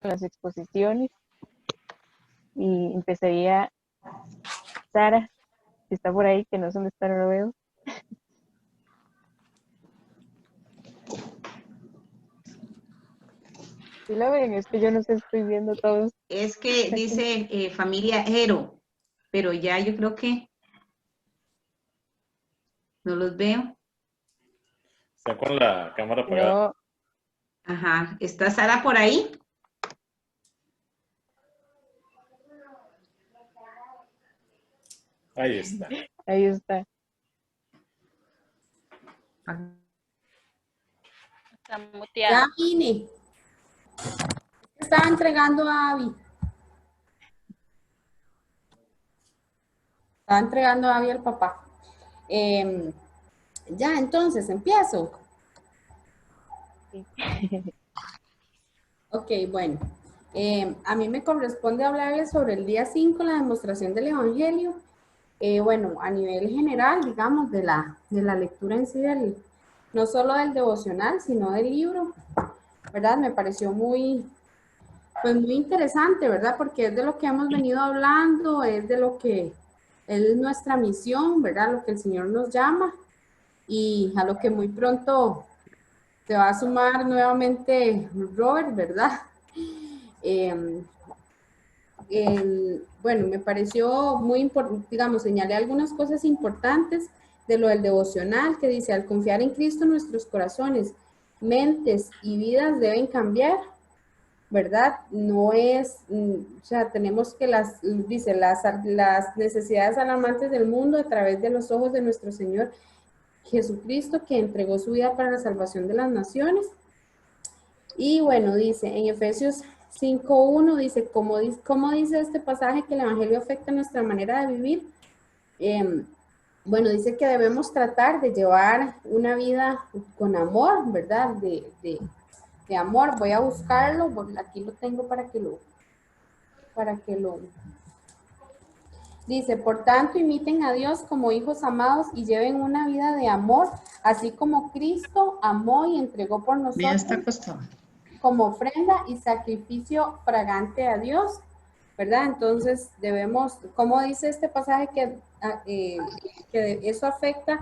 las exposiciones y empezaría Sara, si está por ahí, que no sé dónde está, no lo veo. Si lo ven, es que yo no sé, estoy viendo todos Es que aquí. dice familia Ero, pero ya yo creo que no los veo. Está con la cámara Si apagada. no, Ajá, ¿está Sara por ahí? Ahí está. ahí está. Está Ya muteada. vine. Estaba entregando a Abby. Estaba entregando a Abby al papá. Em, ya, entonces, empiezo. Sí. Ok, bueno. A mí me corresponde hablarles sobre el día 5, la demostración del Evangelio. Bueno, a nivel general, digamos, de la lectura en sí, no solo del devocional, sino del libro, ¿verdad? Me pareció pues muy interesante, ¿verdad? Porque es de lo que hemos venido hablando, es de lo que es nuestra misión, ¿verdad? Lo que el Señor nos llama y a lo que muy pronto se va a sumar nuevamente Robert, ¿verdad? Eh, bueno, me pareció muy importante, digamos, señalé algunas cosas importantes de lo del devocional que dice, al confiar en Cristo nuestros corazones, mentes y vidas deben cambiar, ¿verdad? No es, o sea, tenemos que dice, las necesidades alarmantes del mundo a través de los ojos de nuestro Señor Jesucristo, que entregó su vida para la salvación de las naciones. Y bueno, dice en Efesios 5:1, dice, ¿cómo dice este pasaje que el Evangelio afecta nuestra manera de vivir? Bueno, dice que debemos tratar de llevar una vida con amor, ¿verdad? De amor. Voy a buscarlo, aquí lo tengo para que lo. Dice, por tanto, imiten a Dios como hijos amados y lleven una vida de amor, así como Cristo amó y entregó por Ya está nosotros acostado. como ofrenda y sacrificio fragante a Dios, ¿verdad? Entonces debemos, como dice este pasaje que eso afecta,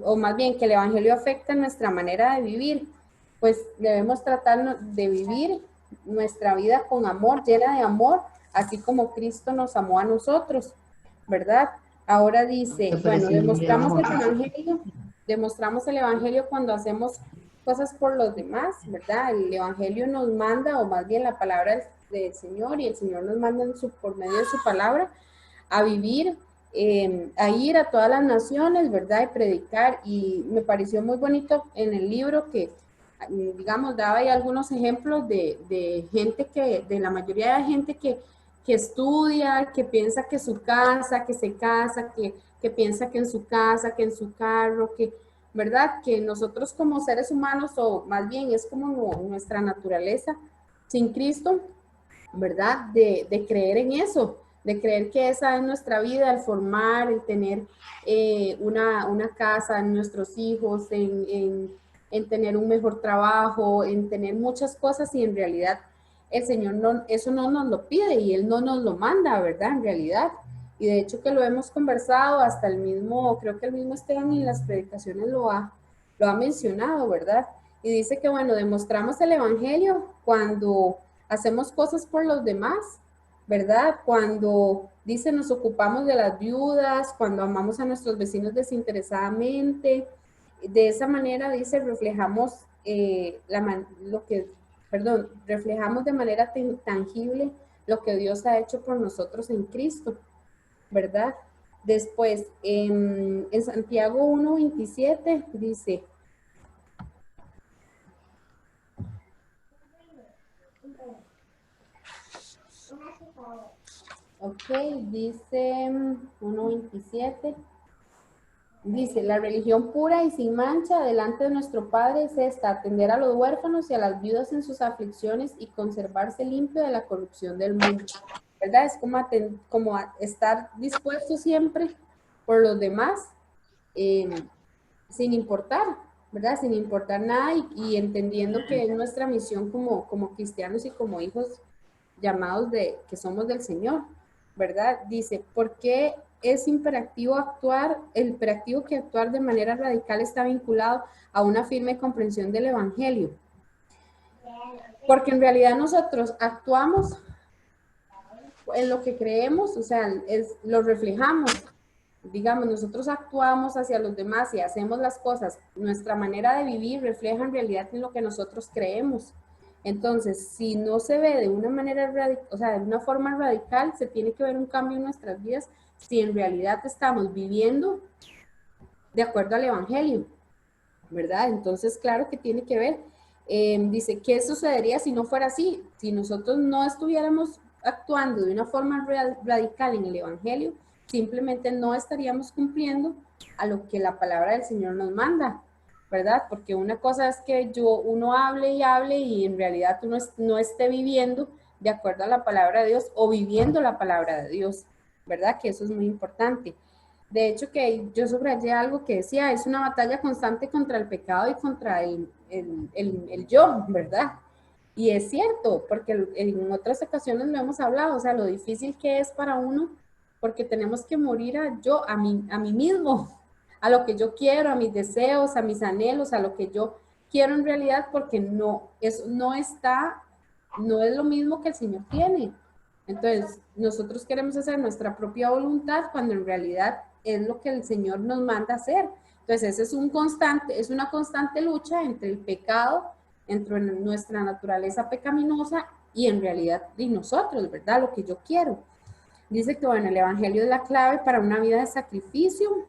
o más bien que el Evangelio afecta nuestra manera de vivir, pues debemos tratar de vivir nuestra vida con amor, llena de amor, así como Cristo nos amó a nosotros, ¿verdad? Ahora dice, bueno, demostramos el Evangelio cuando hacemos cosas por los demás, ¿verdad? El Evangelio nos manda, o más bien la palabra del Señor, y el Señor nos manda por medio de su palabra a vivir, a ir a todas las naciones, ¿verdad? Y predicar. Y me pareció muy bonito en el libro que, digamos, daba ahí algunos ejemplos de gente de la mayoría de gente que estudia, que piensa que su casa, que se casa, que piensa que en su casa, que en su carro, ¿verdad? Que nosotros como seres humanos, o más bien es como nuestra naturaleza sin Cristo, ¿verdad? De creer en eso, de creer que esa es nuestra vida, el formar, el tener una casa, en nuestros hijos, en tener un mejor trabajo, en tener muchas cosas, y en realidad el Señor eso no nos lo pide y Él no nos lo manda, ¿verdad? En realidad. Y de hecho que lo hemos conversado, hasta creo que el mismo Esteban en las predicaciones lo ha mencionado, ¿verdad? Y dice que, bueno, demostramos el Evangelio cuando hacemos cosas por los demás, ¿verdad? Cuando dice nos ocupamos de las viudas, cuando amamos a nuestros vecinos desinteresadamente, de esa manera dice reflejamos reflejamos de manera tangible lo que Dios ha hecho por nosotros en Cristo, ¿verdad? Después, en Santiago 1:27 dice, ok, dice 1:27. Dice, la religión pura y sin mancha delante de nuestro Padre es esta, atender a los huérfanos y a las viudas en sus aflicciones y conservarse limpio de la corrupción del mundo. ¿Verdad? Es como estar dispuesto siempre por los demás, sin importar. ¿verdad? Sin importar nada y entendiendo que es nuestra misión como cristianos y como hijos llamados que somos del Señor, ¿verdad? Dice, ¿por qué es imperativo actuar? El imperativo que actuar de manera radical está vinculado a una firme comprensión del Evangelio. Porque en realidad nosotros actuamos en lo que creemos, o sea, lo reflejamos. Digamos, nosotros actuamos hacia los demás y hacemos las cosas, nuestra manera de vivir refleja en realidad en lo que nosotros creemos. Entonces, si no se ve de una manera radical, o sea, de una forma radical, se tiene que ver un cambio en nuestras vidas si en realidad estamos viviendo de acuerdo al Evangelio, ¿verdad? Entonces, claro que tiene que ver. Dice, ¿qué sucedería si no fuera así? Si nosotros no estuviéramos actuando de una forma radical en el Evangelio, simplemente no estaríamos cumpliendo a lo que la palabra del Señor nos manda, ¿verdad? Porque una cosa es que uno hable y en realidad uno no esté viviendo de acuerdo a la palabra de Dios o viviendo la palabra de Dios, ¿verdad? Que eso es muy importante. De hecho, que yo subrayé algo que decía, es una batalla constante contra el pecado y contra el yo, ¿verdad? Y es cierto, porque en otras ocasiones lo hemos hablado, o sea, lo difícil que es para uno, porque tenemos que morir a mí mismo, a lo que yo quiero, a mis deseos, a mis anhelos, a lo que yo quiero en realidad, porque eso no es lo mismo que el Señor tiene. Entonces, nosotros queremos hacer nuestra propia voluntad cuando en realidad es lo que el Señor nos manda hacer. Entonces, es una constante lucha entre el pecado, entre nuestra naturaleza pecaminosa y en realidad y nosotros, ¿verdad? Lo que yo quiero. Dice que, bueno, el Evangelio es la clave para una vida de sacrificio.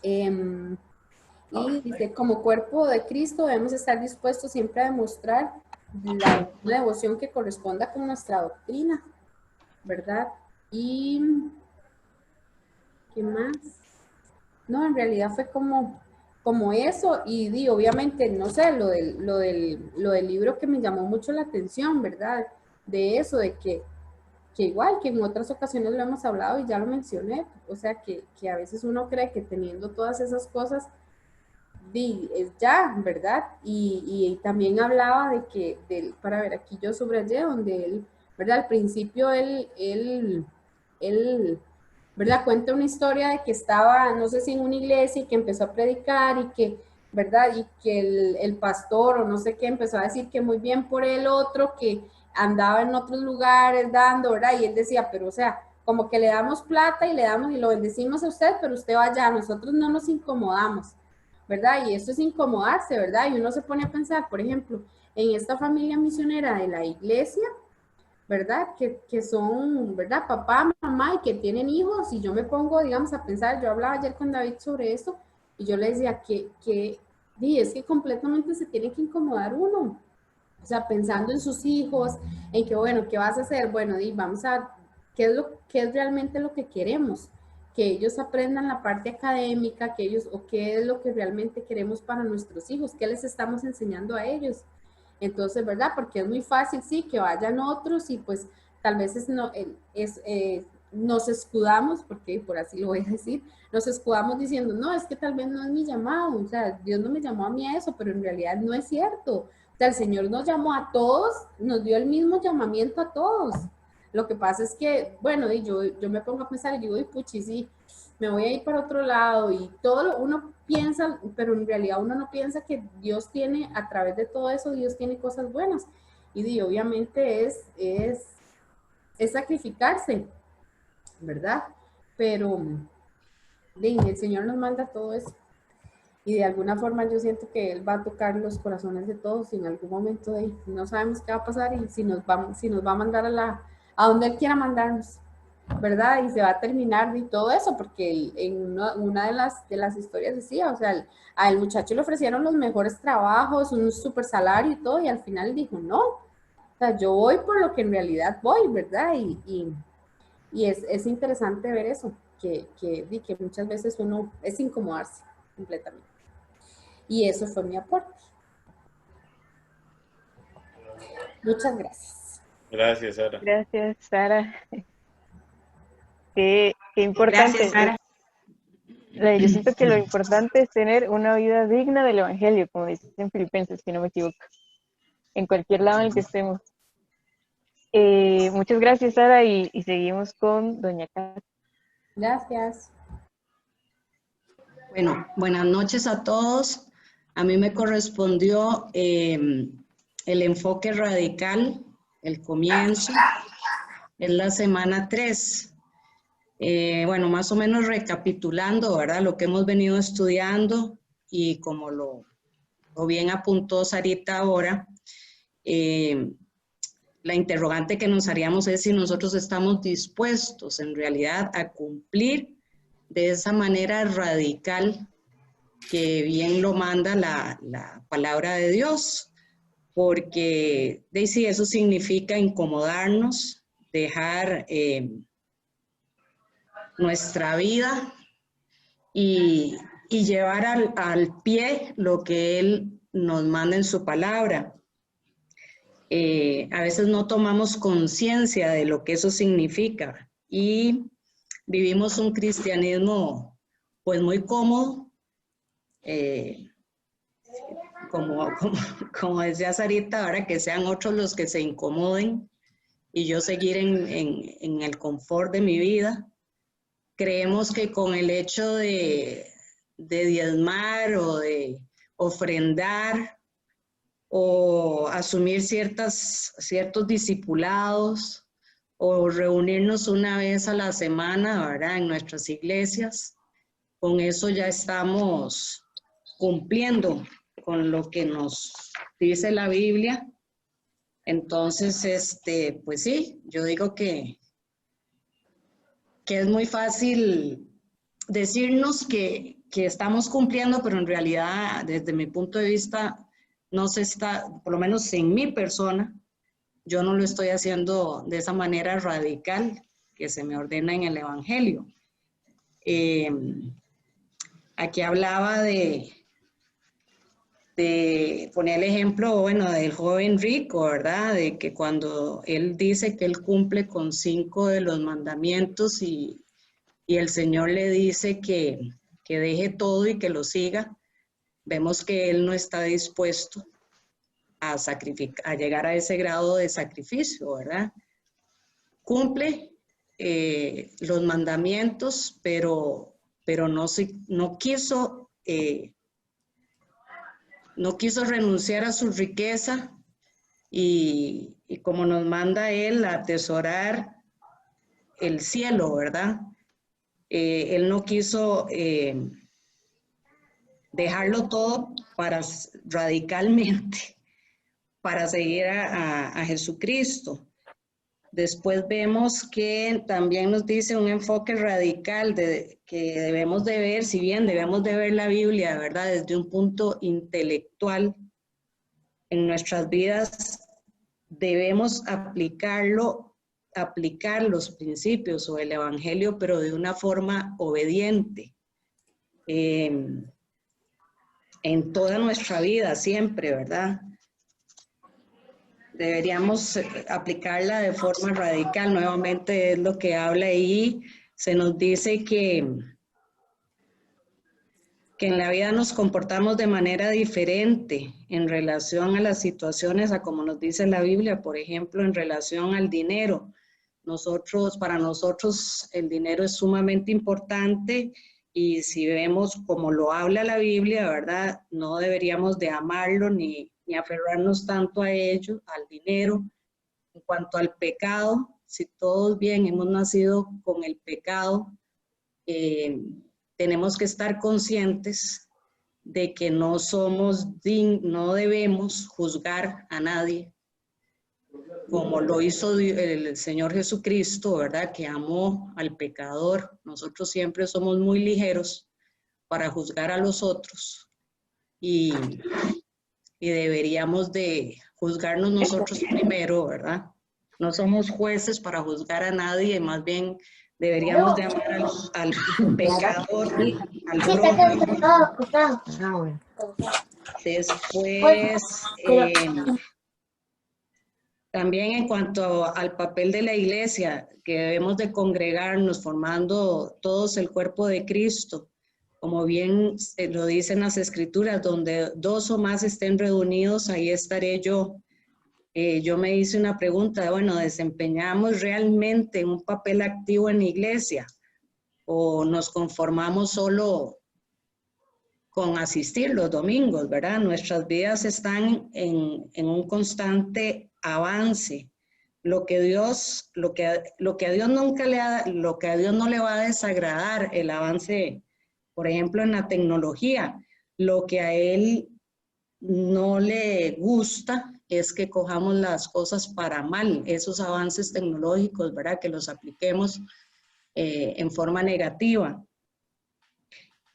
Y dice, como cuerpo de Cristo debemos estar dispuestos siempre a demostrar la devoción que corresponda con nuestra doctrina, ¿verdad? Y, ¿qué más? No, en realidad fue como eso, y obviamente, no sé, lo del libro que me llamó mucho la atención, ¿verdad? De eso, de que igual que en otras ocasiones lo hemos hablado y ya lo mencioné, o sea, que a veces uno cree que teniendo todas esas cosas, es ya, ¿verdad? Y también hablaba de para ver, aquí yo subrayé donde él, ¿verdad? Al principio él, ¿verdad? Cuenta una historia de que estaba, no sé si en una iglesia y que empezó a predicar y que, ¿verdad? Y que el pastor o no sé qué empezó a decir que muy bien por el otro, que andaba en otros lugares dando, ¿verdad? Y él decía, pero o sea, como que le damos plata y le damos y lo bendecimos a usted, pero usted vaya, nosotros no nos incomodamos, ¿verdad? Y eso es incomodarse, ¿verdad? Y uno se pone a pensar, por ejemplo, en esta familia misionera de la iglesia, ¿verdad? Que son, ¿verdad? Papá, mamá y que tienen hijos y yo me pongo, digamos, a pensar, yo hablaba ayer con David sobre esto y yo le decía es que completamente se tiene que incomodar uno, o sea, pensando en sus hijos, en que, bueno, ¿qué vas a hacer? Bueno, vamos a, ¿qué es realmente lo que queremos? Que ellos aprendan la parte académica, o qué es lo que realmente queremos para nuestros hijos, qué les estamos enseñando a ellos. Entonces, ¿verdad? Porque es muy fácil, sí, que vayan otros y pues tal vez nos escudamos, porque por así lo voy a decir, nos escudamos diciendo, no, es que tal vez no es mi llamado, o sea, Dios no me llamó a mí a eso, pero en realidad no es cierto. O sea, el Señor nos llamó a todos, nos dio el mismo llamamiento a todos. Lo que pasa es que, bueno, y yo me pongo a pensar y digo, y puchi, sí, me voy a ir para otro lado y uno piensa, pero en realidad uno no piensa que Dios tiene, a través de todo eso, Dios tiene cosas buenas. Y obviamente es sacrificarse, ¿verdad? Pero el Señor nos manda todo eso. Y de alguna forma yo siento que Él va a tocar los corazones de todos y en algún momento no sabemos qué va a pasar y si nos va a mandar a donde Él quiera mandarnos, ¿verdad? Y se va a terminar y todo eso, porque en una de las historias decía, o sea, al muchacho le ofrecieron los mejores trabajos, un super salario y todo, y al final dijo, no, o sea, yo voy por lo que en realidad voy, ¿verdad? Y es interesante ver eso, que muchas veces uno es incomodarse completamente. Y eso fue mi aporte. Muchas gracias. Gracias, Sara. Gracias, Sara. Qué importante. Gracias, Sara. Yo siento que lo importante es tener una vida digna del Evangelio, como dice en Filipenses, si no me equivoco, en cualquier lado en el que estemos. Muchas gracias, Sara, y seguimos con doña Kat. Gracias. Bueno, buenas noches a todos. A mí me correspondió el enfoque radical, el comienzo, es la semana 3. Bueno, más o menos recapitulando, ¿verdad? Lo que hemos venido estudiando y como lo bien apuntó Sarita ahora, la interrogante que nos haríamos es si nosotros estamos dispuestos en realidad a cumplir de esa manera radical que bien lo manda la palabra de Dios, porque sí, eso significa incomodarnos, dejar nuestra vida y llevar al pie lo que Él nos manda en su palabra. A veces no tomamos conciencia de lo que eso significa y vivimos un cristianismo pues muy cómodo, como decía Sarita, ahora que sean otros los que se incomoden y yo seguir en el confort de mi vida. Creemos que con el hecho de diezmar o de ofrendar o asumir ciertos discipulados o reunirnos una vez a la semana, ¿verdad?, en nuestras iglesias, con eso ya estamos cumpliendo con lo que nos dice la Biblia. Entonces, pues sí, yo digo que es muy fácil decirnos que estamos cumpliendo, pero en realidad, desde mi punto de vista, no se está, por lo menos en mi persona, yo no lo estoy haciendo de esa manera radical que se me ordena en el Evangelio. Aquí hablaba de poner el ejemplo, bueno, del joven rico, ¿verdad? De que cuando él dice que él cumple con 5 de los mandamientos y el Señor le dice que deje todo y que lo siga, vemos que él no está dispuesto a llegar a ese grado de sacrificio, ¿verdad? Cumple los mandamientos, pero no quiso renunciar a su riqueza y como nos manda él a atesorar el cielo, ¿verdad? Él no quiso dejarlo todo radicalmente para seguir a Jesucristo. Después vemos que también nos dice un enfoque radical que debemos de ver, si bien debemos de ver la Biblia, ¿verdad?, desde un punto intelectual, en nuestras vidas debemos aplicar los principios o el Evangelio, pero de una forma obediente, en toda nuestra vida, siempre, ¿verdad? Deberíamos aplicarla de forma radical. Nuevamente es lo que habla ahí. Se nos dice que en la vida nos comportamos de manera diferente en relación a las situaciones, a como nos dice la Biblia, por ejemplo, en relación al dinero. Para nosotros el dinero es sumamente importante y si vemos como lo habla la Biblia, ¿verdad?, no deberíamos de amarlo ni aferrarnos tanto a ello, al dinero. En cuanto al pecado, si todos bien hemos nacido con el pecado, tenemos que estar conscientes de que no debemos juzgar a nadie, como lo hizo el Señor Jesucristo, ¿verdad?, que amó al pecador. Nosotros siempre somos muy ligeros para juzgar a los otros y deberíamos de juzgarnos nosotros primero, ¿verdad? No somos jueces para juzgar a nadie, más bien deberíamos de amar al pecador, al prójimo. Después, también en cuanto al papel de la iglesia, que debemos de congregarnos formando todos el cuerpo de Cristo. como bien lo dicen las escrituras, donde dos o más estén reunidos, ahí estaré yo. Yo me hice una pregunta, bueno, ¿desempeñamos realmente un papel activo en la iglesia o nos conformamos solo con asistir los domingos, ¿verdad? Nuestras vidas están en un constante avance. Lo que a Dios nunca lo que a Dios no le va a desagradar, el avance, por ejemplo, en la tecnología. Lo que a Él no le gusta es que cojamos las cosas para mal, esos avances tecnológicos, ¿verdad? Que los apliquemos en forma negativa.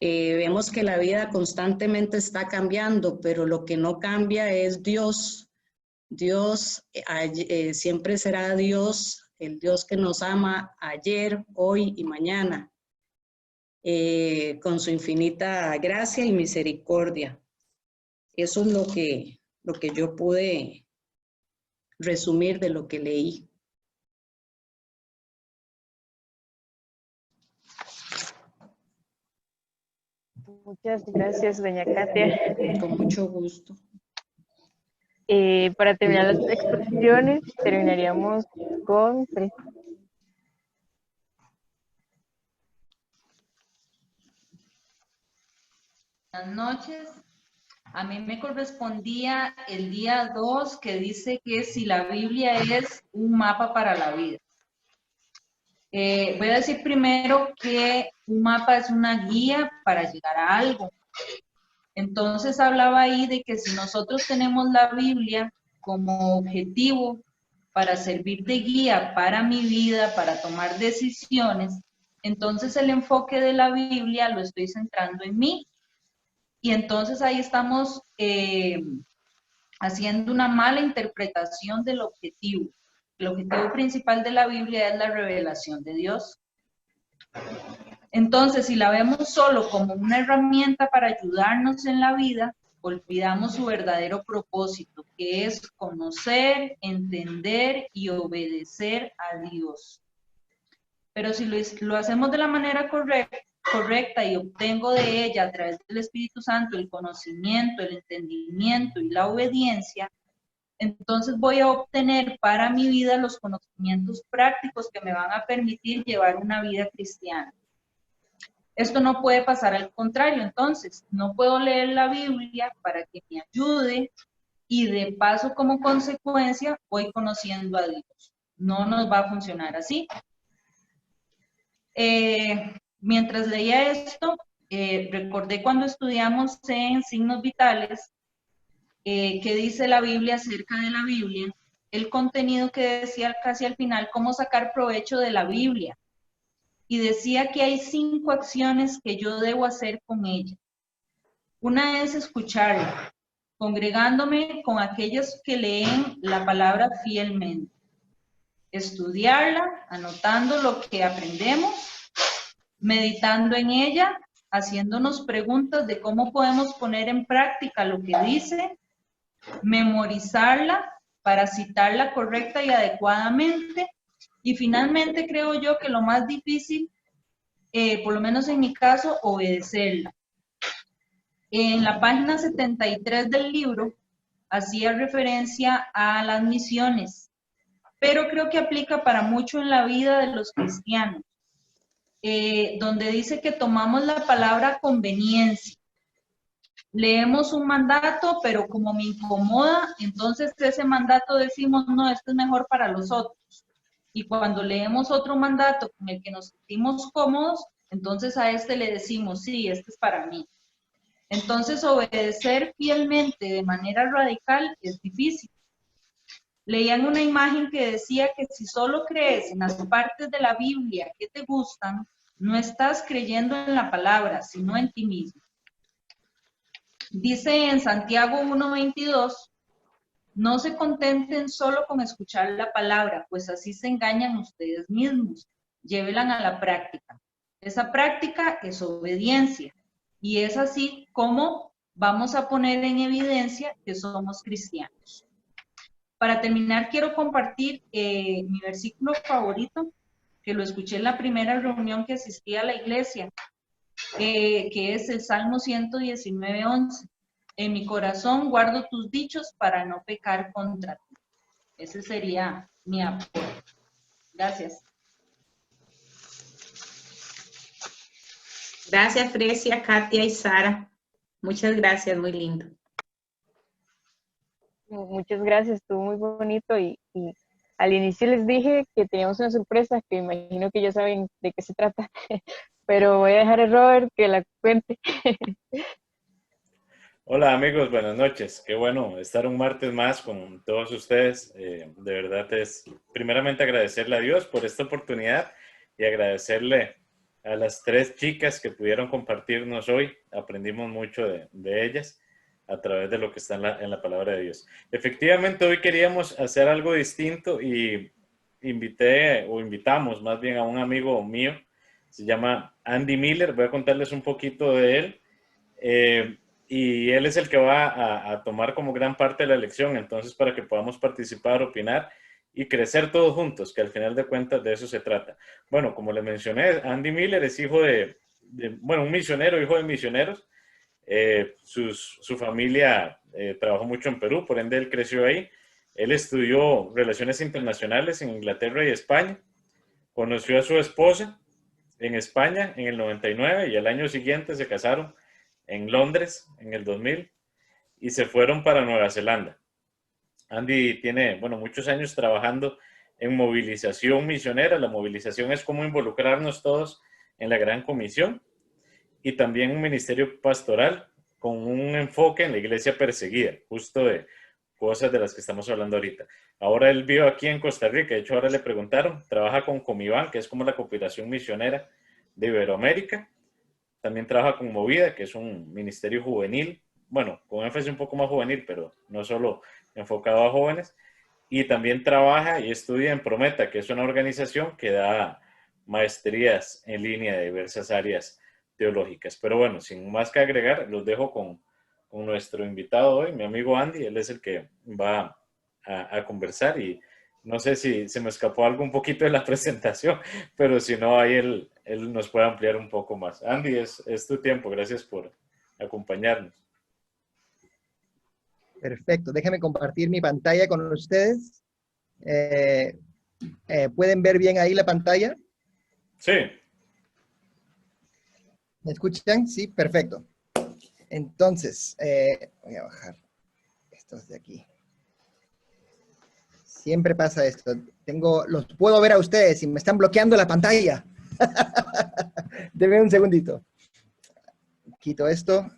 Vemos que la vida constantemente está cambiando, pero lo que no cambia es Dios. Dios siempre será Dios, el Dios que nos ama ayer, hoy y mañana, con su infinita gracia y misericordia. Eso es lo que yo pude resumir de lo que leí. Muchas gracias, doña Katia. Con mucho gusto. Para terminar las exposiciones, terminaríamos con tres. Buenas noches. A mí me correspondía el día 2, que dice que si la Biblia es un mapa para la vida. Voy a decir primero que un mapa es una guía para llegar a algo. Entonces hablaba ahí de que si nosotros tenemos la Biblia como objetivo para servir de guía para mi vida, para tomar decisiones, entonces el enfoque de la Biblia lo estoy centrando en mí. Y entonces ahí estamos haciendo una mala interpretación del objetivo. El objetivo principal de la Biblia es la revelación de Dios. Entonces, si la vemos solo como una herramienta para ayudarnos en la vida, olvidamos su verdadero propósito, que es conocer, entender y obedecer a Dios. Pero si lo hacemos de la manera correcta y obtengo de ella a través del Espíritu Santo el conocimiento, el entendimiento y la obediencia, entonces voy a obtener para mi vida los conocimientos prácticos que me van a permitir llevar una vida cristiana. Esto no puede pasar al contrario, entonces no puedo leer la Biblia para que me ayude y de paso como consecuencia voy conociendo a Dios. No nos va a funcionar así. Mientras leía esto, recordé cuando estudiamos en signos vitales, que dice la Biblia acerca de la Biblia, el contenido que decía casi al final, cómo sacar provecho de la Biblia. Y decía que hay 5 acciones que yo debo hacer con ella. Una es escucharla, congregándome con aquellos que leen la palabra fielmente. Estudiarla, anotando lo que aprendemos, meditando en ella, haciéndonos preguntas de cómo podemos poner en práctica lo que dice, memorizarla para citarla correcta y adecuadamente, y finalmente creo yo que lo más difícil, por lo menos en mi caso, obedecerla. En la página 73 del libro hacía referencia a las misiones, pero creo que aplica para mucho en la vida de los cristianos, donde dice que tomamos la palabra conveniencia. Leemos un mandato, pero como me incomoda, entonces ese mandato decimos, no, esto es mejor para los otros. Y cuando leemos otro mandato con el que nos sentimos cómodos, entonces a este le decimos, sí, este es para mí. Entonces obedecer fielmente de manera radical es difícil. Leían una imagen que decía que si solo crees en las partes de la Biblia que te gustan, no estás creyendo en la palabra, sino en ti mismo. Dice en Santiago 1:22, no se contenten solo con escuchar la palabra, pues así se engañan ustedes mismos. Llévenla a la práctica. Esa práctica es obediencia. Y es así como vamos a poner en evidencia que somos cristianos. Para terminar, quiero compartir mi versículo favorito, que lo escuché en la primera reunión que asistí a la iglesia. que es el Salmo 119:11. En mi corazón guardo tus dichos para no pecar contra ti. Ese sería mi aporte. Gracias. Gracias, Fresia, Katia y Sara. Muchas gracias, muy lindo. Muchas gracias, estuvo muy bonito y al inicio les dije que teníamos una sorpresa que imagino que ya saben de qué se trata, pero voy a dejar a Robert que la cuente. Hola amigos, buenas noches. Qué bueno estar un martes más con todos ustedes. De verdad es primeramente agradecerle a Dios por esta oportunidad y agradecerle a las 3 chicas que pudieron compartirnos hoy. Aprendimos mucho de ellas a través de lo que está en la palabra de Dios. Efectivamente, hoy queríamos hacer algo distinto y invitamos más bien a un amigo mío, se llama Andy Miller. Voy a contarles un poquito de él. Y él es el que va a tomar como gran parte de la lección, entonces para que podamos participar, opinar y crecer todos juntos, que al final de cuentas de eso se trata. Bueno, como les mencioné, Andy Miller es hijo un misionero, hijo de misioneros. Su familia trabajó mucho en Perú, por ende él creció ahí. Él estudió Relaciones Internacionales en Inglaterra y España. Conoció a su esposa en España en el 99 y el año siguiente se casaron en Londres en el 2000 y se fueron para Nueva Zelanda. Andy tiene, muchos años trabajando en movilización misionera. La movilización es como involucrarnos todos en la Gran Comisión y también un ministerio pastoral con un enfoque en la iglesia perseguida, justo de cosas de las que estamos hablando ahorita. Ahora él vive aquí en Costa Rica, de hecho ahora le preguntaron, trabaja con Comiván, que es como la cooperación misionera de Iberoamérica. También trabaja con Movida, que es un ministerio juvenil, con énfasis un poco más juvenil, pero no solo enfocado a jóvenes. Y también trabaja y estudia en Prometa, que es una organización que da maestrías en línea de diversas áreas teológicas. Pero sin más que agregar, los dejo con nuestro invitado hoy, mi amigo Andy. Él es el que va a conversar y no sé si se me escapó algo un poquito de la presentación, pero si no, ahí él nos puede ampliar un poco más. Andy, es tu tiempo. Gracias por acompañarnos. Perfecto. Déjenme compartir mi pantalla con ustedes. ¿Pueden ver bien ahí la pantalla? Sí. ¿Me escuchan? Sí, perfecto. Entonces, voy a bajar estos de aquí. Siempre pasa esto. Los puedo ver a ustedes y me están bloqueando la pantalla. Denme un segundito. Quito esto.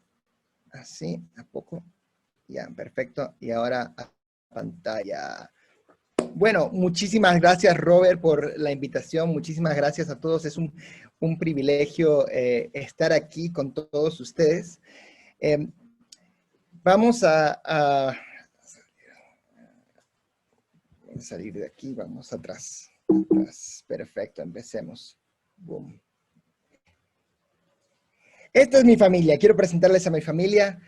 Así, a poco. Ya, perfecto. Y ahora a pantalla. Bueno, muchísimas gracias, Robert, por la invitación. Muchísimas gracias a todos. Es un privilegio estar aquí con todos ustedes. Vamos a salir de aquí, vamos atrás. Perfecto, empecemos. Boom. Esta es mi familia. Quiero presentarles a mi familia.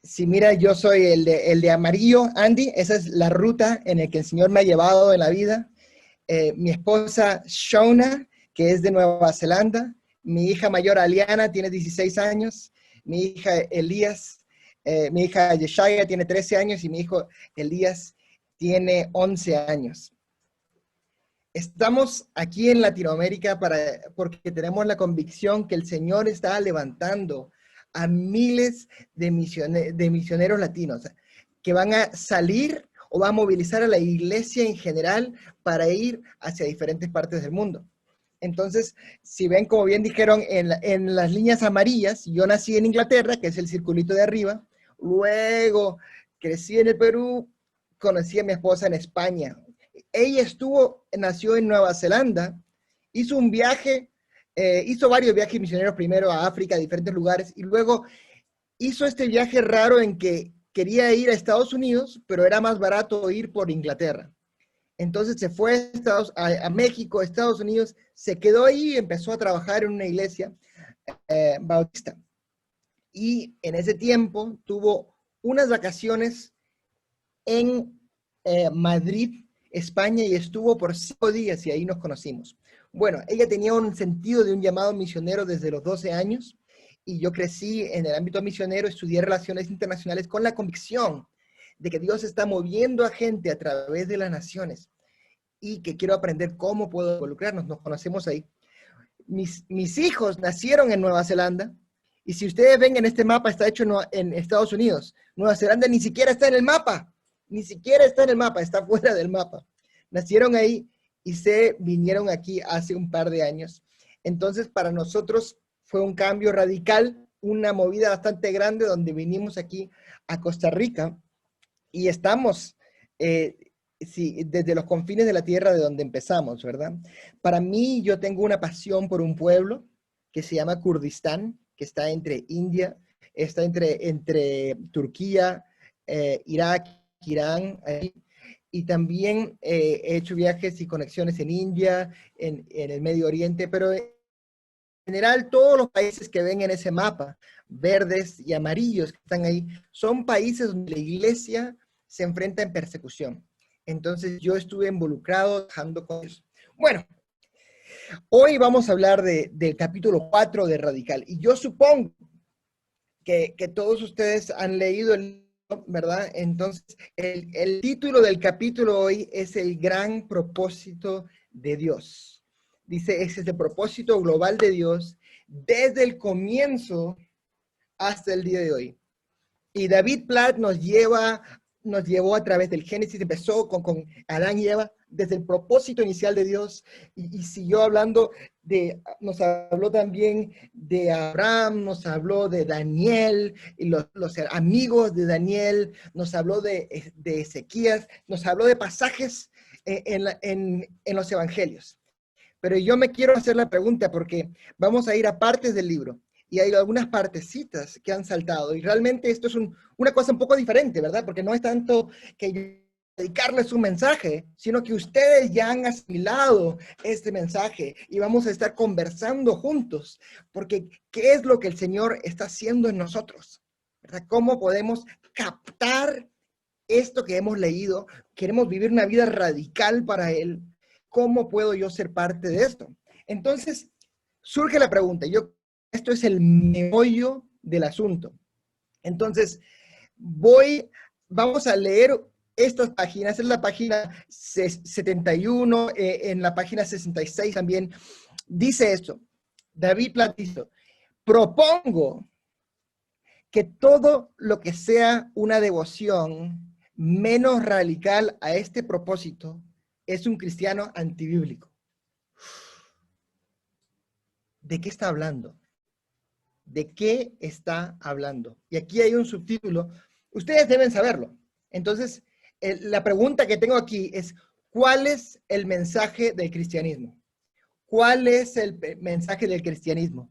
Si mira, yo soy el de amarillo, Andy. Esa es la ruta en la que el Señor me ha llevado en la vida. Mi esposa, Shona, que es de Nueva Zelanda. Mi hija mayor, Aliana, tiene 16 años. Mi hija Elías, mi hija Yeshaya tiene 13 años y mi hijo Elías tiene 11 años. Estamos aquí en Latinoamérica porque tenemos la convicción que el Señor está levantando a miles de misioneros latinos que van a salir o van a movilizar a la iglesia en general para ir hacia diferentes partes del mundo. Entonces, si ven, como bien dijeron, en las líneas amarillas, yo nací en Inglaterra, que es el circulito de arriba, luego crecí en el Perú, conocí a mi esposa en España. Ella nació en Nueva Zelanda, hizo un viaje, hizo varios viajes misioneros, primero a África, a diferentes lugares, y luego hizo este viaje raro en que quería ir a Estados Unidos, pero era más barato ir por Inglaterra. Entonces se fue a México, Estados Unidos, se quedó ahí y empezó a trabajar en una iglesia bautista. Y en ese tiempo tuvo unas vacaciones en Madrid, España, y estuvo por 5 días y ahí nos conocimos. Bueno, ella tenía un sentido de un llamado misionero desde los 12 años y yo crecí en el ámbito misionero, estudié relaciones internacionales con la convicción de que Dios está moviendo a gente a través de las naciones y que quiero aprender cómo puedo involucrarnos. Nos conocemos ahí. Mis hijos nacieron en Nueva Zelanda y si ustedes ven en este mapa está hecho en Estados Unidos. Nueva Zelanda ni siquiera está en el mapa, ni siquiera está en el mapa, está fuera del mapa. Nacieron ahí y se vinieron aquí hace un par de años. Entonces, para nosotros fue un cambio radical, una movida bastante grande donde vinimos aquí a Costa Rica y estamos desde los confines de la tierra de donde empezamos, ¿verdad? Para mí, yo tengo una pasión por un pueblo que se llama Kurdistán, que está entre India, está entre Turquía, Irak, Irán, ahí. Y también he hecho viajes y conexiones en India, en el Medio Oriente, pero en general todos los países que ven en ese mapa, verdes y amarillos que están ahí, son países donde la iglesia se enfrenta en persecución. Entonces yo estuve involucrado trabajando con ellos. Bueno, hoy vamos a hablar del capítulo 4 de Radical. Y yo supongo que todos ustedes han leído el libro, ¿verdad? Entonces, el título del capítulo hoy es el gran propósito de Dios. Dice, ese es el propósito global de Dios desde el comienzo hasta el día de hoy. Y David Platt nos llevó a través del Génesis, empezó con Adán y Eva, desde el propósito inicial de Dios, y siguió hablando nos habló también de Abraham, nos habló de Daniel, y los amigos de Daniel, nos habló de Ezequías, nos habló de pasajes en los evangelios. Pero yo me quiero hacer la pregunta porque vamos a ir a partes del libro. Y hay algunas partecitas que han saltado. Y realmente esto es una cosa un poco diferente, ¿verdad? Porque no es tanto que dedicarles un mensaje, sino que ustedes ya han asimilado este mensaje y vamos a estar conversando juntos. Porque, ¿qué es lo que el Señor está haciendo en nosotros? ¿Verdad? ¿Cómo podemos captar esto que hemos leído? Queremos vivir una vida radical para Él. ¿Cómo puedo yo ser parte de esto? Entonces, surge la pregunta. Esto es el meollo del asunto. Entonces, vamos a leer estas páginas. Es la página 71, en la página 66 también. Dice esto, David Platt dice, propongo que todo lo que sea una devoción menos radical a este propósito es un cristiano antibíblico. ¿De qué está hablando? ¿De qué está hablando? Y aquí hay un subtítulo. Ustedes deben saberlo. Entonces, la pregunta que tengo aquí es, ¿cuál es el mensaje del cristianismo? ¿Cuál es el mensaje del cristianismo?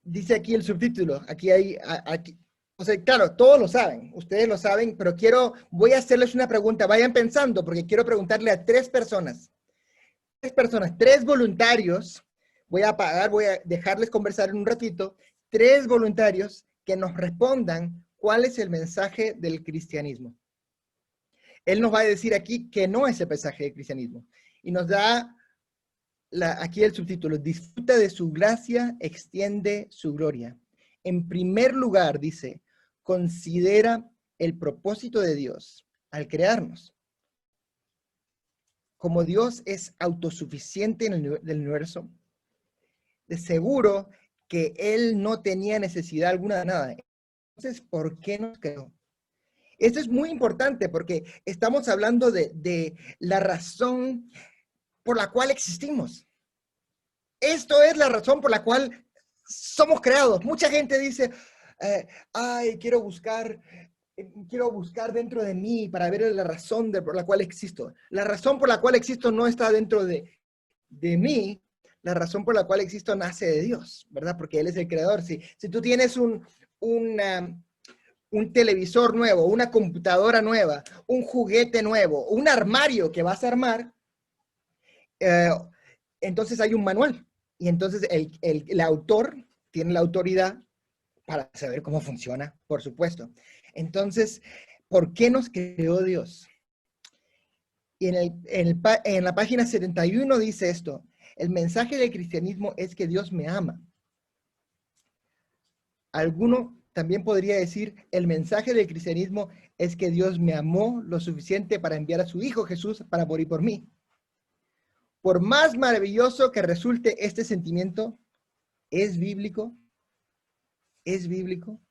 Dice aquí el subtítulo. O sea, claro, todos lo saben. Ustedes lo saben, pero voy a hacerles una pregunta. Vayan pensando, porque quiero preguntarle a tres personas, tres voluntarios. Voy a dejarles conversar en un ratito, tres voluntarios que nos respondan cuál es el mensaje del cristianismo. Él nos va a decir aquí que no es el mensaje del cristianismo. Y nos da aquí el subtítulo, disfruta de su gracia, extiende su gloria. En primer lugar, dice, considera el propósito de Dios al crearnos. Como Dios es autosuficiente en el universo, de seguro que Él no tenía necesidad alguna de nada. Entonces, ¿por qué nos creó? Esto es muy importante porque estamos hablando de la razón por la cual existimos. Esto es la razón por la cual somos creados. Mucha gente dice, quiero buscar dentro de mí para ver la razón por la cual existo. La razón por la cual existo no está dentro de mí. La razón por la cual existo nace de Dios, ¿verdad? Porque Él es el creador. Si tú tienes un televisor nuevo, una computadora nueva, un juguete nuevo, un armario que vas a armar, entonces hay un manual. Y entonces el autor tiene la autoridad para saber cómo funciona, por supuesto. Entonces, ¿por qué nos creó Dios? Y en la página 71 dice esto. El mensaje del cristianismo es que Dios me ama. Alguno también podría decir, el mensaje del cristianismo es que Dios me amó lo suficiente para enviar a su Hijo Jesús para morir por mí. Por más maravilloso que resulte este sentimiento, ¿es bíblico? ¿Es bíblico?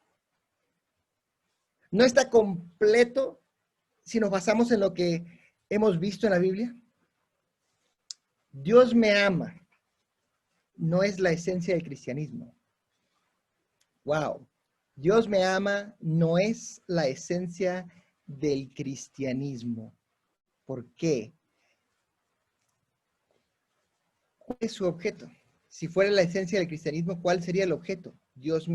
¿No está completo si nos basamos en lo que hemos visto en la Biblia? Dios me ama. No es la esencia del cristianismo. Wow. Dios me ama no es la esencia del cristianismo. ¿Por qué? ¿Cuál es su objeto? Si fuera la esencia del cristianismo, ¿cuál sería el objeto? Dios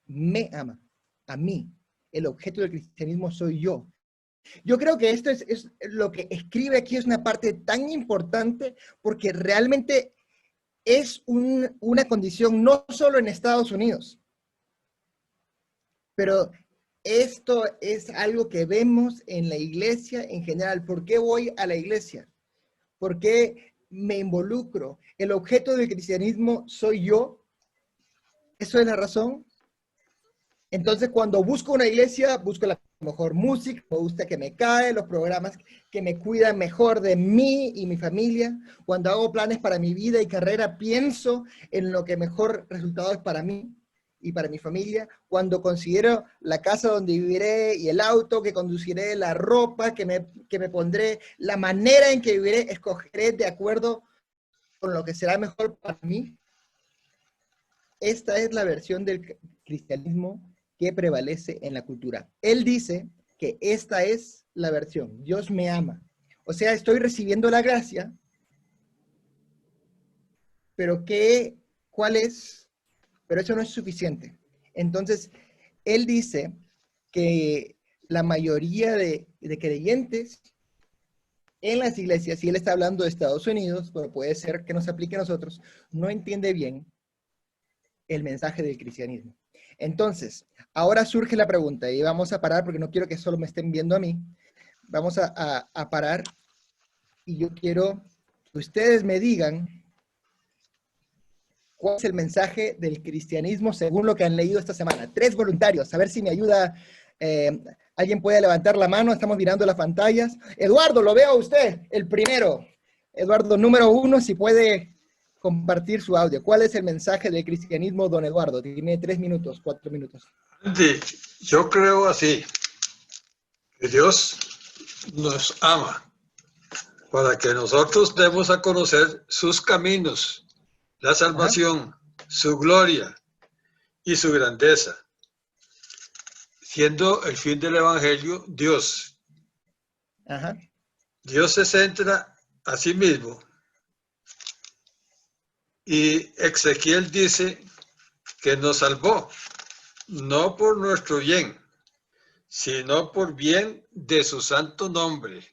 me ama. A mí. El objeto del cristianismo soy yo. Yo creo que esto es lo que escribe aquí, es una parte tan importante porque realmente es una condición no solo en Estados Unidos, pero esto es algo que vemos en la iglesia en general. ¿Por qué voy a la iglesia? ¿Por qué me involucro? El objeto del cristianismo soy yo. ¿Eso es la razón? Entonces, cuando busco una iglesia, busco la mejor música, me gusta que me cae, los programas que me cuidan mejor de mí y mi familia. Cuando hago planes para mi vida y carrera, pienso en lo que mejor resultado es para mí y para mi familia. Cuando considero la casa donde viviré y el auto que conduciré, la ropa que me pondré, la manera en que viviré, escogeré de acuerdo con lo que será mejor para mí. Esta es la versión del cristianismo que prevalece en la cultura. Él dice que esta es la versión. Dios me ama. O sea, estoy recibiendo la gracia, pero ¿cuál es? Pero eso no es suficiente. Entonces, él dice que la mayoría de creyentes en las iglesias, y él está hablando de Estados Unidos, pero puede ser que nos aplique a nosotros, no entiende bien el mensaje del cristianismo. Entonces, ahora surge la pregunta, y vamos a parar porque no quiero que solo me estén viendo a mí. Vamos a parar, y yo quiero que ustedes me digan cuál es el mensaje del cristianismo según lo que han leído esta semana. 3 voluntarios, a ver si me ayuda. ¿Alguien puede levantar la mano? Estamos mirando las pantallas. Eduardo, lo veo a usted, el primero. Eduardo, número 1, si puede compartir su audio. ¿Cuál es el mensaje del cristianismo, don Eduardo? Tiene 3 minutos, 4 minutos. Andy, yo creo así, que Dios nos ama para que nosotros demos a conocer sus caminos, la salvación, su gloria y su grandeza, siendo el fin del evangelio Dios. Dios se centra a sí mismo. Y Ezequiel dice que nos salvó, no por nuestro bien, sino por bien de su santo nombre,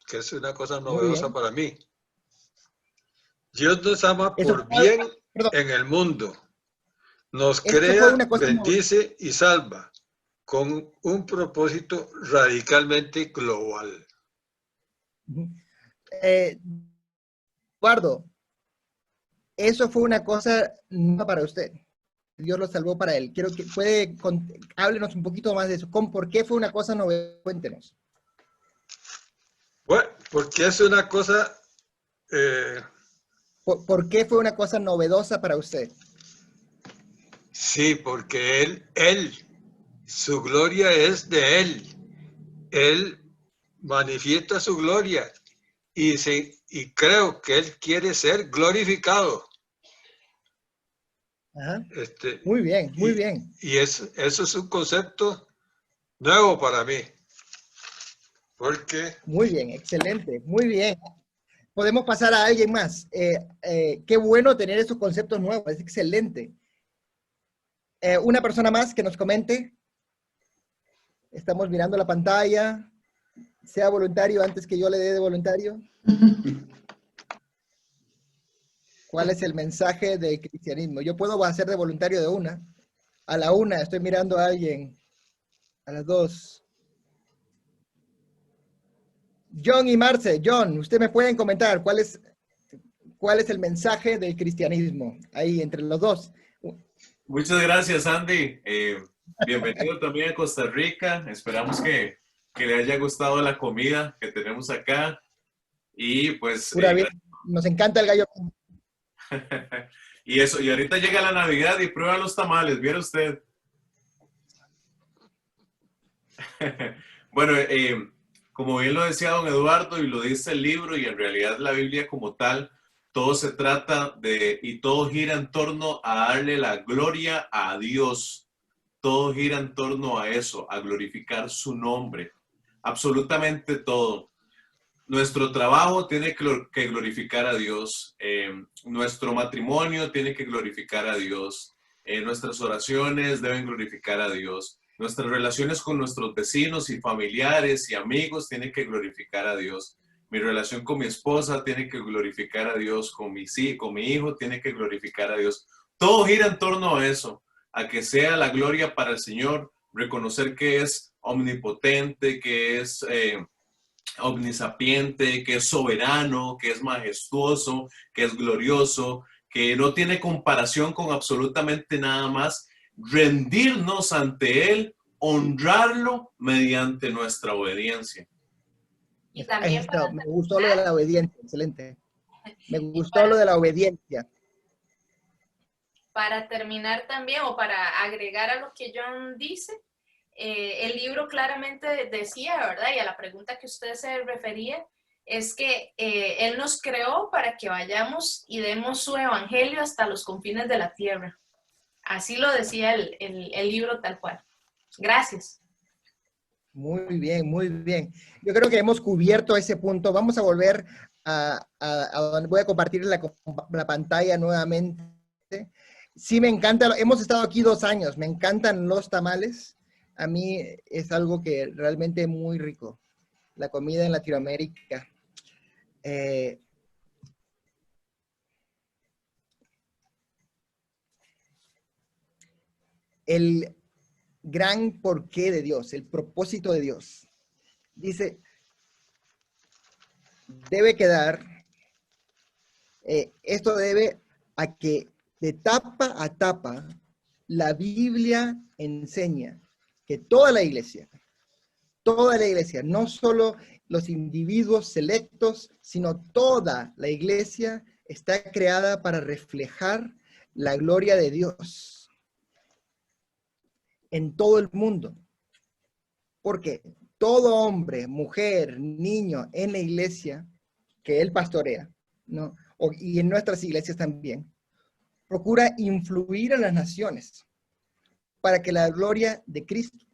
que es una cosa novedosa para mí. Dios nos ama por bien en el mundo, nos crea, bendice y salva, con un propósito radicalmente global. Eduardo, eso fue una cosa nueva para usted. Dios lo salvó para él. Quiero que háblenos un poquito más de eso. ¿Por qué fue una cosa novedosa? Cuéntenos. Bueno, porque es una cosa... ¿Por qué fue una cosa novedosa para usted? Sí, porque él, su gloria es de él. Él manifiesta su gloria y creo que él quiere ser glorificado. Muy bien, muy bien. Y eso es un concepto nuevo para mí. Porque... Muy bien, excelente, muy bien. Podemos pasar a alguien más. Qué bueno tener esos conceptos nuevos, es excelente. Una persona más que nos comente. Estamos mirando la pantalla. Sea voluntario antes que yo le dé de voluntario. ¿Cuál es el mensaje del cristianismo? Yo puedo hacer de voluntario de una. A la 1, estoy mirando a alguien. A las 2. John y Marce. John, ustedes me pueden comentar cuál es cuál es el mensaje del cristianismo, ahí entre los dos. Muchas gracias, Andy. Bienvenido también a Costa Rica. Esperamos que le haya gustado la comida que tenemos acá. Y pues... Pura vida. Nos encanta el gallo. Y eso, y ahorita llega la Navidad y prueba los tamales, ¿viera usted? Bueno, como bien lo decía don Eduardo y lo dice el libro y en realidad la Biblia como tal, todo se trata de, y todo gira en torno a darle la gloria a Dios. Todo gira en torno a eso, a glorificar su nombre. Absolutamente todo. Nuestro trabajo tiene que glorificar a Dios. Nuestro matrimonio tiene que glorificar a Dios. Nuestras oraciones deben glorificar a Dios. Nuestras relaciones con nuestros vecinos y familiares y amigos tienen que glorificar a Dios. Mi relación con mi esposa tiene que glorificar a Dios. Con mi hijo tiene que glorificar a Dios. Todo gira en torno a eso, a que sea la gloria para el Señor, reconocer que es omnipotente, que es omnisapiente, que es soberano, que es majestuoso, que es glorioso, que no tiene comparación con absolutamente nada más. Rendirnos ante Él, honrarlo mediante nuestra obediencia. Y también me gustó lo de la obediencia, excelente. Me gustó lo de la obediencia. Para terminar también, o para agregar a lo que John dice, el libro claramente decía, ¿verdad? Y a la pregunta que usted se refería, es que Él nos creó para que vayamos y demos su evangelio hasta los confines de la tierra. Así lo decía el libro tal cual. Gracias. Muy bien, muy bien. Yo creo que hemos cubierto ese punto. Vamos a volver a donde voy a compartir la pantalla nuevamente. Sí, me encanta. Hemos estado aquí 2 años. Me encantan los tamales. A mí es algo que realmente es muy rico. La comida en Latinoamérica. El gran porqué de Dios, el propósito de Dios. Dice, debe quedar, esto debe a que de tapa a tapa la Biblia enseña que toda la iglesia, no solo los individuos selectos, sino toda la iglesia está creada para reflejar la gloria de Dios en todo el mundo. Porque todo hombre, mujer, niño en la iglesia que él pastorea, ¿no? Y en nuestras iglesias también, procura influir a las naciones para que la gloria de Cristo,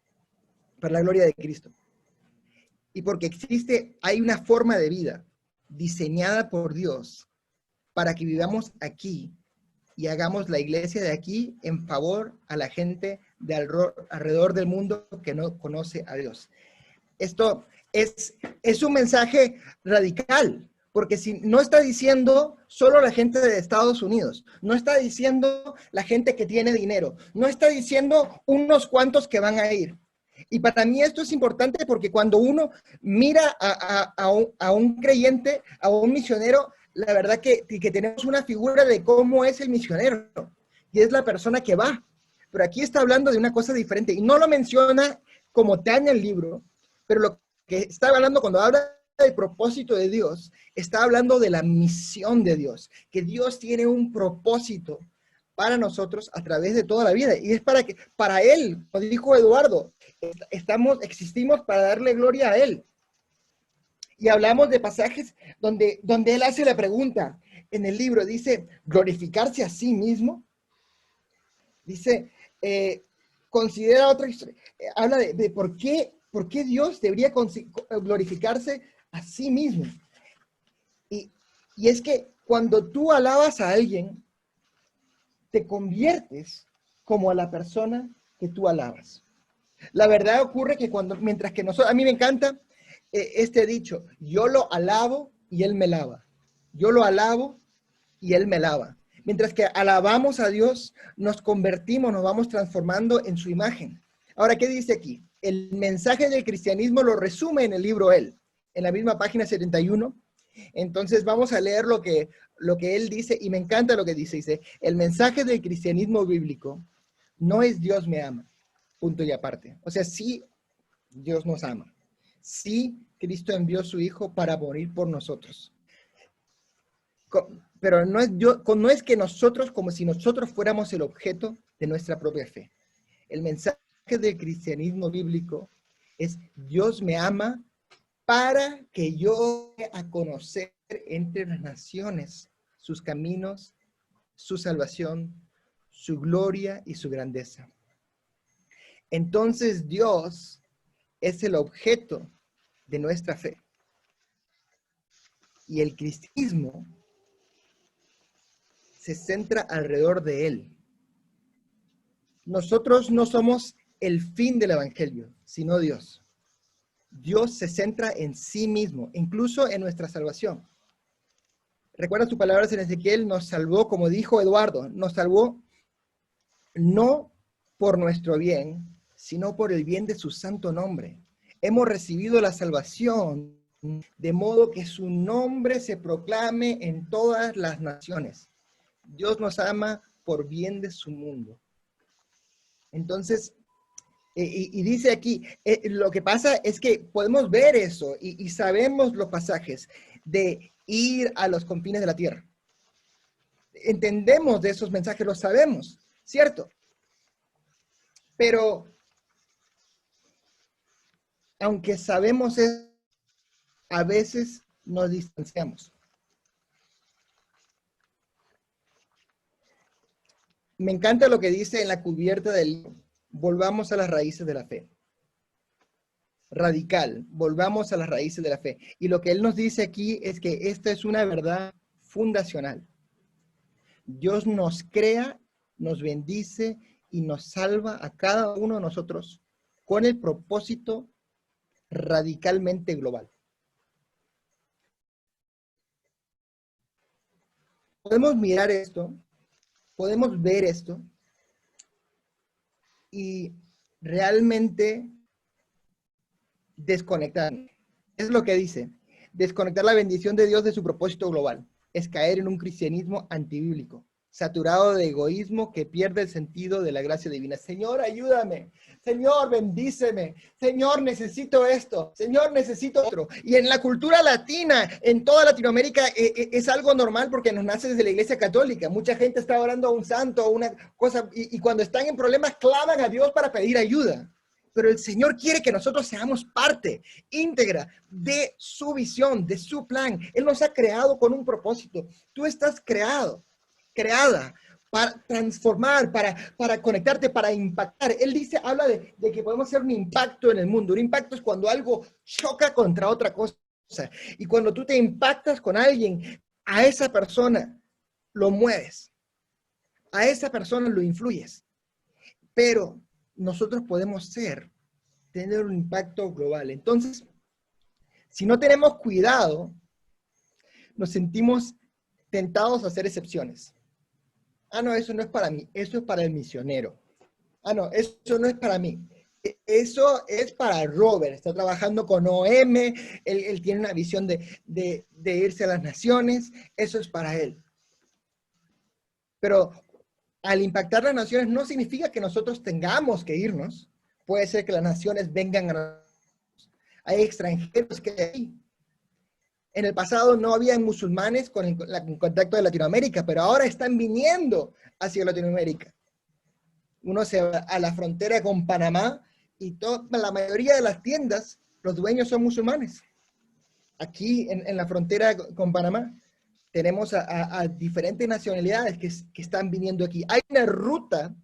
para la gloria de Cristo. Y porque hay una forma de vida diseñada por Dios para que vivamos aquí y hagamos la iglesia de aquí en favor a la gente de alrededor del mundo que no conoce a Dios. Esto es un mensaje radical, porque si no está diciendo solo la gente de Estados Unidos, no está diciendo la gente que tiene dinero, no está diciendo unos cuantos que van a ir. Y para mí esto es importante porque cuando uno mira a un creyente, a un misionero, la verdad que tenemos una figura de cómo es el misionero, y es la persona que va. Pero aquí está hablando de una cosa diferente, y no lo menciona como tal en el libro, pero lo que está hablando cuando habla del propósito de Dios, está hablando de la misión de Dios, que Dios tiene un propósito para nosotros a través de toda la vida, y es para Él, como dijo Eduardo, existimos para darle gloria a Él. Y hablamos de pasajes donde Él hace la pregunta en el libro, dice, glorificarse a sí mismo. Dice, considera otra historia, habla de por qué Dios debería glorificarse a sí mismo. Y es que cuando tú alabas a alguien, te conviertes como a la persona que tú alabas. La verdad ocurre que mientras que nosotros, a mí me encanta este dicho, yo lo alabo y Él me lava. Yo lo alabo y Él me lava. Mientras que alabamos a Dios, nos convertimos, nos vamos transformando en su imagen. Ahora, ¿qué dice aquí? El mensaje del cristianismo lo resume en el libro Él, en la misma página 71, Entonces vamos a leer lo que él dice, y me encanta lo que dice. Dice, el mensaje del cristianismo bíblico no es Dios me ama, punto y aparte. O sea, sí, Dios nos ama. Sí, Cristo envió a su Hijo para morir por nosotros. Pero no es que nosotros, como si nosotros fuéramos el objeto de nuestra propia fe. El mensaje del cristianismo bíblico es Dios me ama para que yo dé a conocer entre las naciones sus caminos, su salvación, su gloria y su grandeza. Entonces Dios es el objeto de nuestra fe. Y el cristianismo se centra alrededor de él. Nosotros no somos el fin del evangelio, sino Dios. Dios se centra en sí mismo, incluso en nuestra salvación. Recuerda tus palabras en Ezequiel, nos salvó, como dijo Eduardo, nos salvó no por nuestro bien, sino por el bien de su santo nombre. Hemos recibido la salvación de modo que su nombre se proclame en todas las naciones. Dios nos ama por bien de su mundo. Entonces, y dice aquí, lo que pasa es que podemos ver eso y sabemos los pasajes de ir a los confines de la tierra. Entendemos de esos mensajes, los sabemos, ¿cierto? Pero, aunque sabemos eso, a veces nos distanciamos. Me encanta lo que dice en la cubierta del libro. Volvamos a las raíces de la fe. Radical, volvamos a las raíces de la fe. Y lo que él nos dice aquí es que esta es una verdad fundacional. Dios nos crea, nos bendice y nos salva a cada uno de nosotros con el propósito radicalmente global. Podemos mirar esto, podemos ver esto y realmente desconectar. Es lo que dice. Desconectar la bendición de Dios de su propósito global. Es caer en un cristianismo antibíblico, saturado de egoísmo que pierde el sentido de la gracia divina. Señor, ayúdame. Señor, bendíceme. Señor, necesito esto. Señor, necesito otro. Y en la cultura latina, en toda Latinoamérica, es algo normal porque nos nace desde la Iglesia Católica. Mucha gente está orando a un santo o una cosa, y cuando están en problemas, claman a Dios para pedir ayuda. Pero el Señor quiere que nosotros seamos parte íntegra de su visión, de su plan. Él nos ha creado con un propósito. Tú estás creada para transformar, para conectarte, para impactar. Él dice, habla de que podemos hacer un impacto en el mundo. Un impacto es cuando algo choca contra otra cosa. Y cuando tú te impactas con alguien, a esa persona lo mueves. A esa persona lo influyes. Pero nosotros podemos tener un impacto global. Entonces, si no tenemos cuidado, nos sentimos tentados a hacer excepciones. Ah, no, eso no es para mí, eso es para el misionero. Ah, no, eso no es para mí. Eso es para Robert, está trabajando con OM, él tiene una visión de irse a las naciones, eso es para él. Pero al impactar las naciones no significa que nosotros tengamos que irnos. Puede ser que las naciones vengan a nosotros. Hay extranjeros que hay. En el pasado no había musulmanes con el contacto de Latinoamérica, pero ahora están viniendo hacia Latinoamérica. Uno se va a la frontera con Panamá y la mayoría de las tiendas, los dueños son musulmanes. Aquí en la frontera con Panamá tenemos a diferentes nacionalidades que están viniendo aquí. Hay una ruta,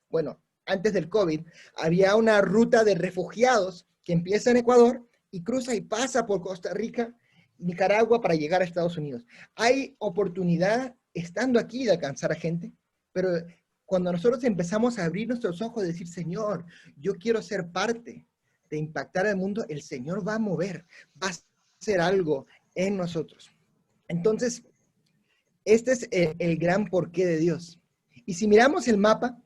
bueno, antes del COVID, había una ruta de refugiados que empieza en Ecuador y cruza y pasa por Costa Rica, Nicaragua para llegar a Estados Unidos. Hay oportunidad estando aquí de alcanzar a gente, pero cuando nosotros empezamos a abrir nuestros ojos y decir, Señor, yo quiero ser parte de impactar el mundo, el Señor va a mover, va a hacer algo en nosotros. Entonces, este es el gran porqué de Dios. Y si miramos el mapa,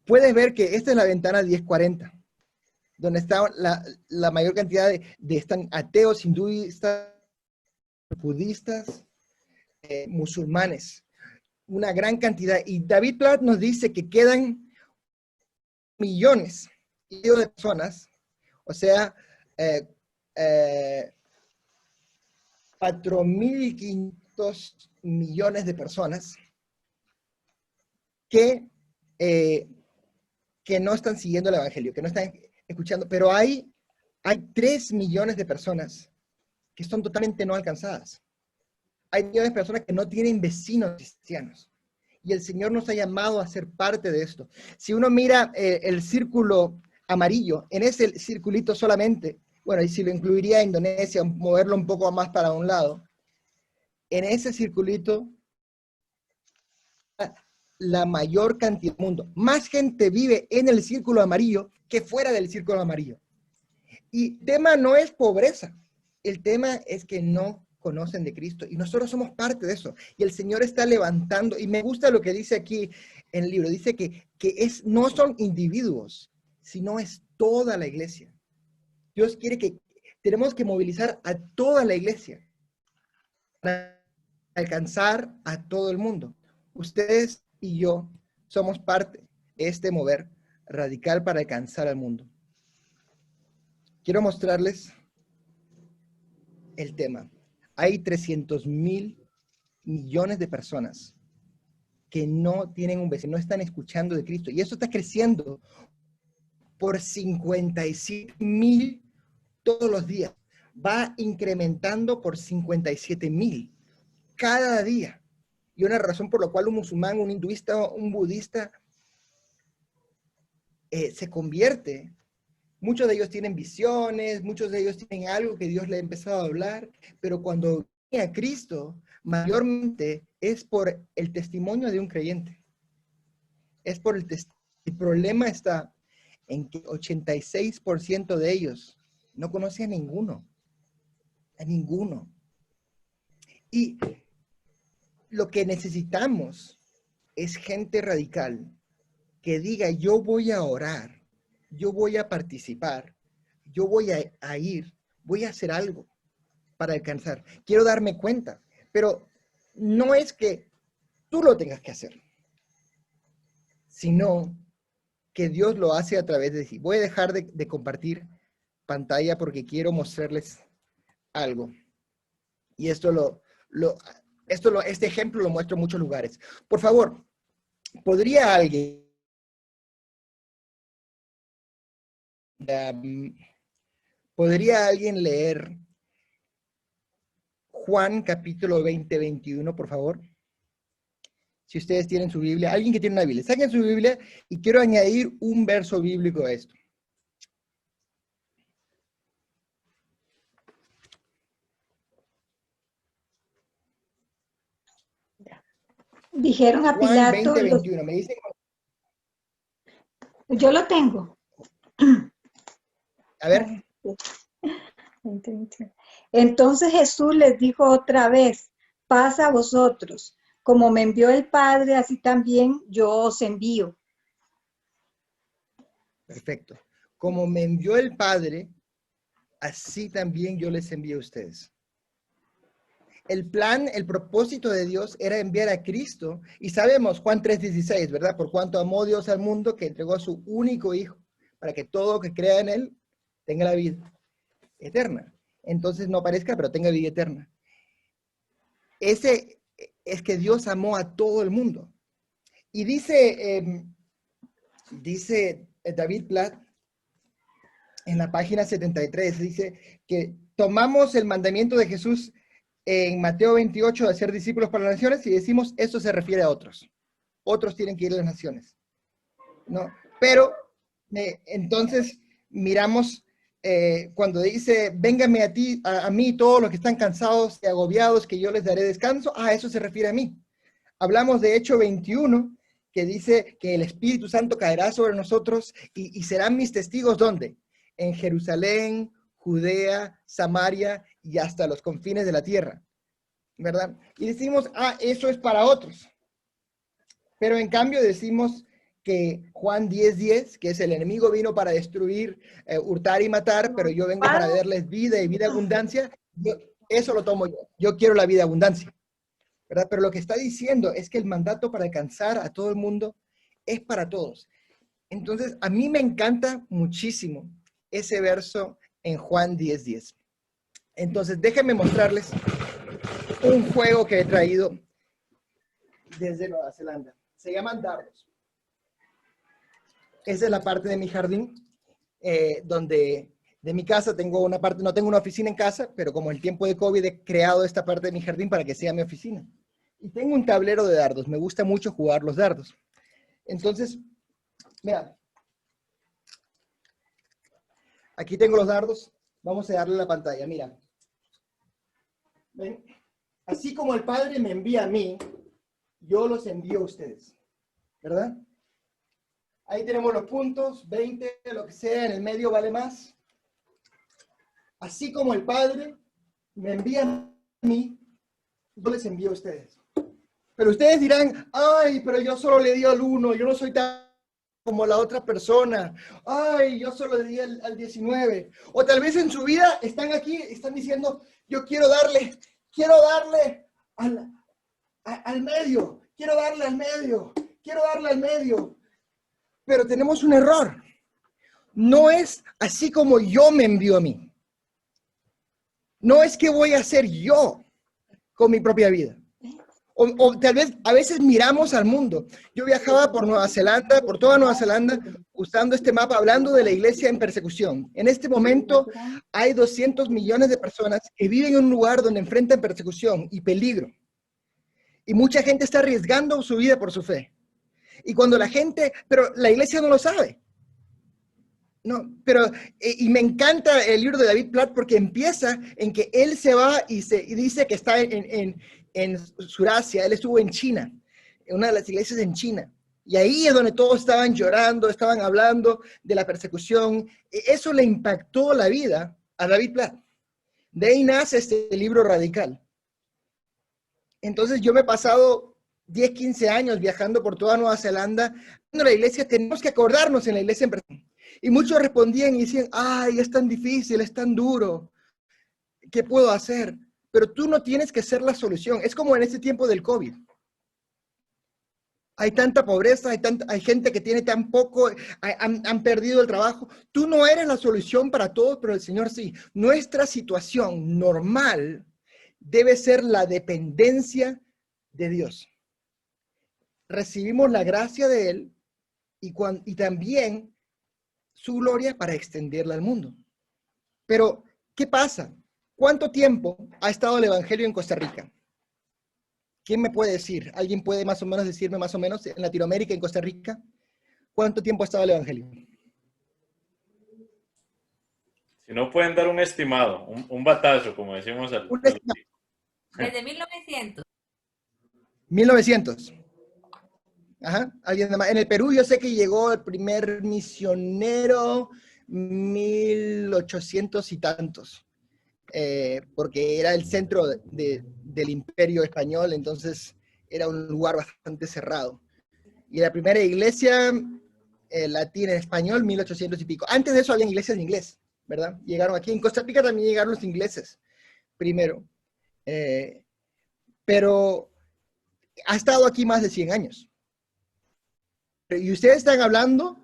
puedes ver que esta es la ventana 1040, donde está la mayor cantidad de están ateos, hinduistas, budistas, musulmanes, una gran cantidad. Y David Platt nos dice que quedan millones de personas, o sea, 4.500 millones de personas que no están siguiendo el Evangelio, que no están escuchando, pero hay 3 millones de personas que son totalmente no alcanzadas. Hay millones de personas que no tienen vecinos cristianos. Y el Señor nos ha llamado a ser parte de esto. Si uno mira el círculo amarillo, en ese circulito solamente, bueno, y si lo incluiría a Indonesia, moverlo un poco más para un lado, en ese circulito, la mayor cantidad del mundo. Más gente vive en el círculo amarillo que fuera del círculo amarillo. Y el tema no es pobreza, el tema es que no conocen de Cristo y nosotros somos parte de eso. Y el Señor está levantando, y me gusta lo que dice aquí en el libro, dice que no son individuos, sino es toda la iglesia. Dios quiere que tenemos que movilizar a toda la iglesia para alcanzar a todo el mundo. Ustedes y yo somos parte de este mover radical para alcanzar al mundo. Quiero mostrarles el tema. Hay 300.000 millones de personas que no tienen un vecino, no están escuchando de Cristo. Y eso está creciendo por 57.000 todos los días. Va incrementando por 57.000 cada día. Y una razón por la cual un musulmán, un hinduista, un budista se convierte. Muchos de ellos tienen visiones, muchos de ellos tienen algo que Dios le ha empezado a hablar, pero cuando viene a Cristo, mayormente es por el testimonio de un creyente. Es por el problema está en que 86% de ellos no conoce a ninguno. A ninguno. Y lo que necesitamos es gente radical que diga, yo voy a orar, yo voy a participar, yo voy a ir, voy a hacer algo para alcanzar. Quiero darme cuenta, pero no es que tú lo tengas que hacer, sino que Dios lo hace a través de ti. Voy a dejar de compartir pantalla porque quiero mostrarles algo. Y este ejemplo lo muestro en muchos lugares. Por favor, ¿podría alguien leer Juan capítulo 20-21, por favor? Si ustedes tienen su Biblia, alguien que tiene una Biblia, saquen su Biblia y quiero añadir un verso bíblico a esto. Dijeron a Juan Pilato. 20-21, me dicen. Yo lo tengo. A ver. Entonces Jesús les dijo otra vez, paz a vosotros. Como me envió el Padre, así también yo os envío. Perfecto. Como me envió el Padre, así también yo les envío a ustedes. El plan, el propósito de Dios era enviar a Cristo. Y sabemos, Juan 3:16, ¿verdad? Por cuanto amó Dios al mundo, que entregó a su único Hijo, para que todo que crea en Él tenga la vida eterna. Entonces no parezca, pero tenga vida eterna. Ese es que Dios amó a todo el mundo. Y dice David Platt en la página 73, dice que tomamos el mandamiento de Jesús en Mateo 28 de hacer discípulos para las naciones y decimos, eso se refiere a otros. Otros tienen que ir a las naciones. ¿No? Pero, entonces, miramos cuando dice, véngame a mí todos los que están cansados y agobiados, que yo les daré descanso, eso se refiere a mí. Hablamos de Hechos 21, que dice que el Espíritu Santo caerá sobre nosotros y serán mis testigos, ¿dónde? En Jerusalén, Judea, Samaria y hasta los confines de la tierra, ¿verdad? Y decimos, eso es para otros. Pero en cambio decimos que Juan 10:10, que es el enemigo vino para destruir, hurtar y matar, pero yo vengo para darles vida y vida abundancia. eso lo tomo yo. Yo quiero la vida de abundancia, ¿verdad? Pero lo que está diciendo es que el mandato para alcanzar a todo el mundo es para todos. Entonces, a mí me encanta muchísimo ese verso en Juan 10:10. Entonces, déjenme mostrarles un juego que he traído desde Nueva Zelanda. Se llaman dardos. Esa es la parte de mi jardín, donde de mi casa tengo una parte, no tengo una oficina en casa, pero como el tiempo de COVID he creado esta parte de mi jardín para que sea mi oficina. Y tengo un tablero de dardos, me gusta mucho jugar los dardos. Entonces, mira, aquí tengo los dardos, vamos a darle a la pantalla, mira. ¿Ven? Así como el Padre me envía a mí, yo los envío a ustedes, ¿verdad? Ahí tenemos los puntos, 20, lo que sea, en el medio vale más. Así como el Padre me envía a mí, yo les envío a ustedes. Pero ustedes dirán, ay, pero yo solo le di al 1, yo no soy tan como la otra persona. Ay, yo solo le di al 19. O tal vez en su vida están aquí, están diciendo, yo quiero darle al medio, quiero darle al medio. Pero tenemos un error. No es así como yo me envío a mí. No es que voy a hacer yo con mi propia vida. O tal vez a veces miramos al mundo. Yo viajaba por Nueva Zelanda, por toda Nueva Zelanda, usando este mapa, hablando de la iglesia en persecución. En este momento hay 200 millones de personas que viven en un lugar donde enfrentan persecución y peligro. Y mucha gente está arriesgando su vida por su fe. Y cuando la gente, pero la iglesia no lo sabe. No, pero, y me encanta el libro de David Platt porque empieza en que él se va y dice que está en Surasia, él estuvo en China, en una de las iglesias en China. Y ahí es donde todos estaban llorando, estaban hablando de la persecución. Eso le impactó la vida a David Platt. De ahí nace este libro radical. Entonces yo me he pasado 10, 15 años viajando por toda Nueva Zelanda. En la iglesia tenemos que acordarnos en la iglesia en persona. Y muchos respondían y decían, ay, es tan difícil, es tan duro. ¿Qué puedo hacer? Pero tú no tienes que ser la solución. Es como en este tiempo del COVID. Hay tanta pobreza, hay gente que tiene tan poco, han perdido el trabajo. Tú no eres la solución para todos, pero el Señor sí. Nuestra situación normal debe ser la dependencia de Dios. Recibimos la gracia de Él y también su gloria para extenderla al mundo. Pero, ¿qué pasa? ¿Cuánto tiempo ha estado el Evangelio en Costa Rica? ¿Quién me puede decir? ¿Alguien puede más o menos decirme más o menos en Latinoamérica, en Costa Rica? ¿Cuánto tiempo ha estado el Evangelio? Si no pueden dar un estimado, un batazo, como decimos al... Desde 1900. 1900. Ajá, alguien más. En el Perú yo sé que llegó el primer misionero 1800 y tantos, porque era el centro del imperio español, entonces era un lugar bastante cerrado. Y la primera iglesia latina en español, 1800 y pico. Antes de eso había iglesias en inglés, ¿verdad? Llegaron aquí. En Costa Rica también llegaron los ingleses primero. Pero ha estado aquí más de 100 años. Y ustedes están hablando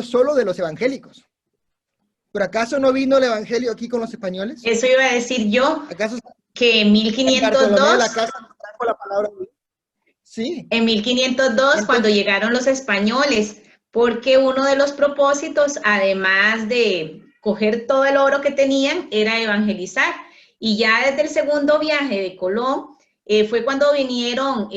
solo de los evangélicos. ¿Pero acaso no vino el evangelio aquí con los españoles? Eso iba a decir yo. ¿Acaso que en 1502... Sí. En 1502, entonces, cuando llegaron los españoles, porque uno de los propósitos, además de coger todo el oro que tenían, era evangelizar. Y ya desde el segundo viaje de Colón, fue cuando vinieron...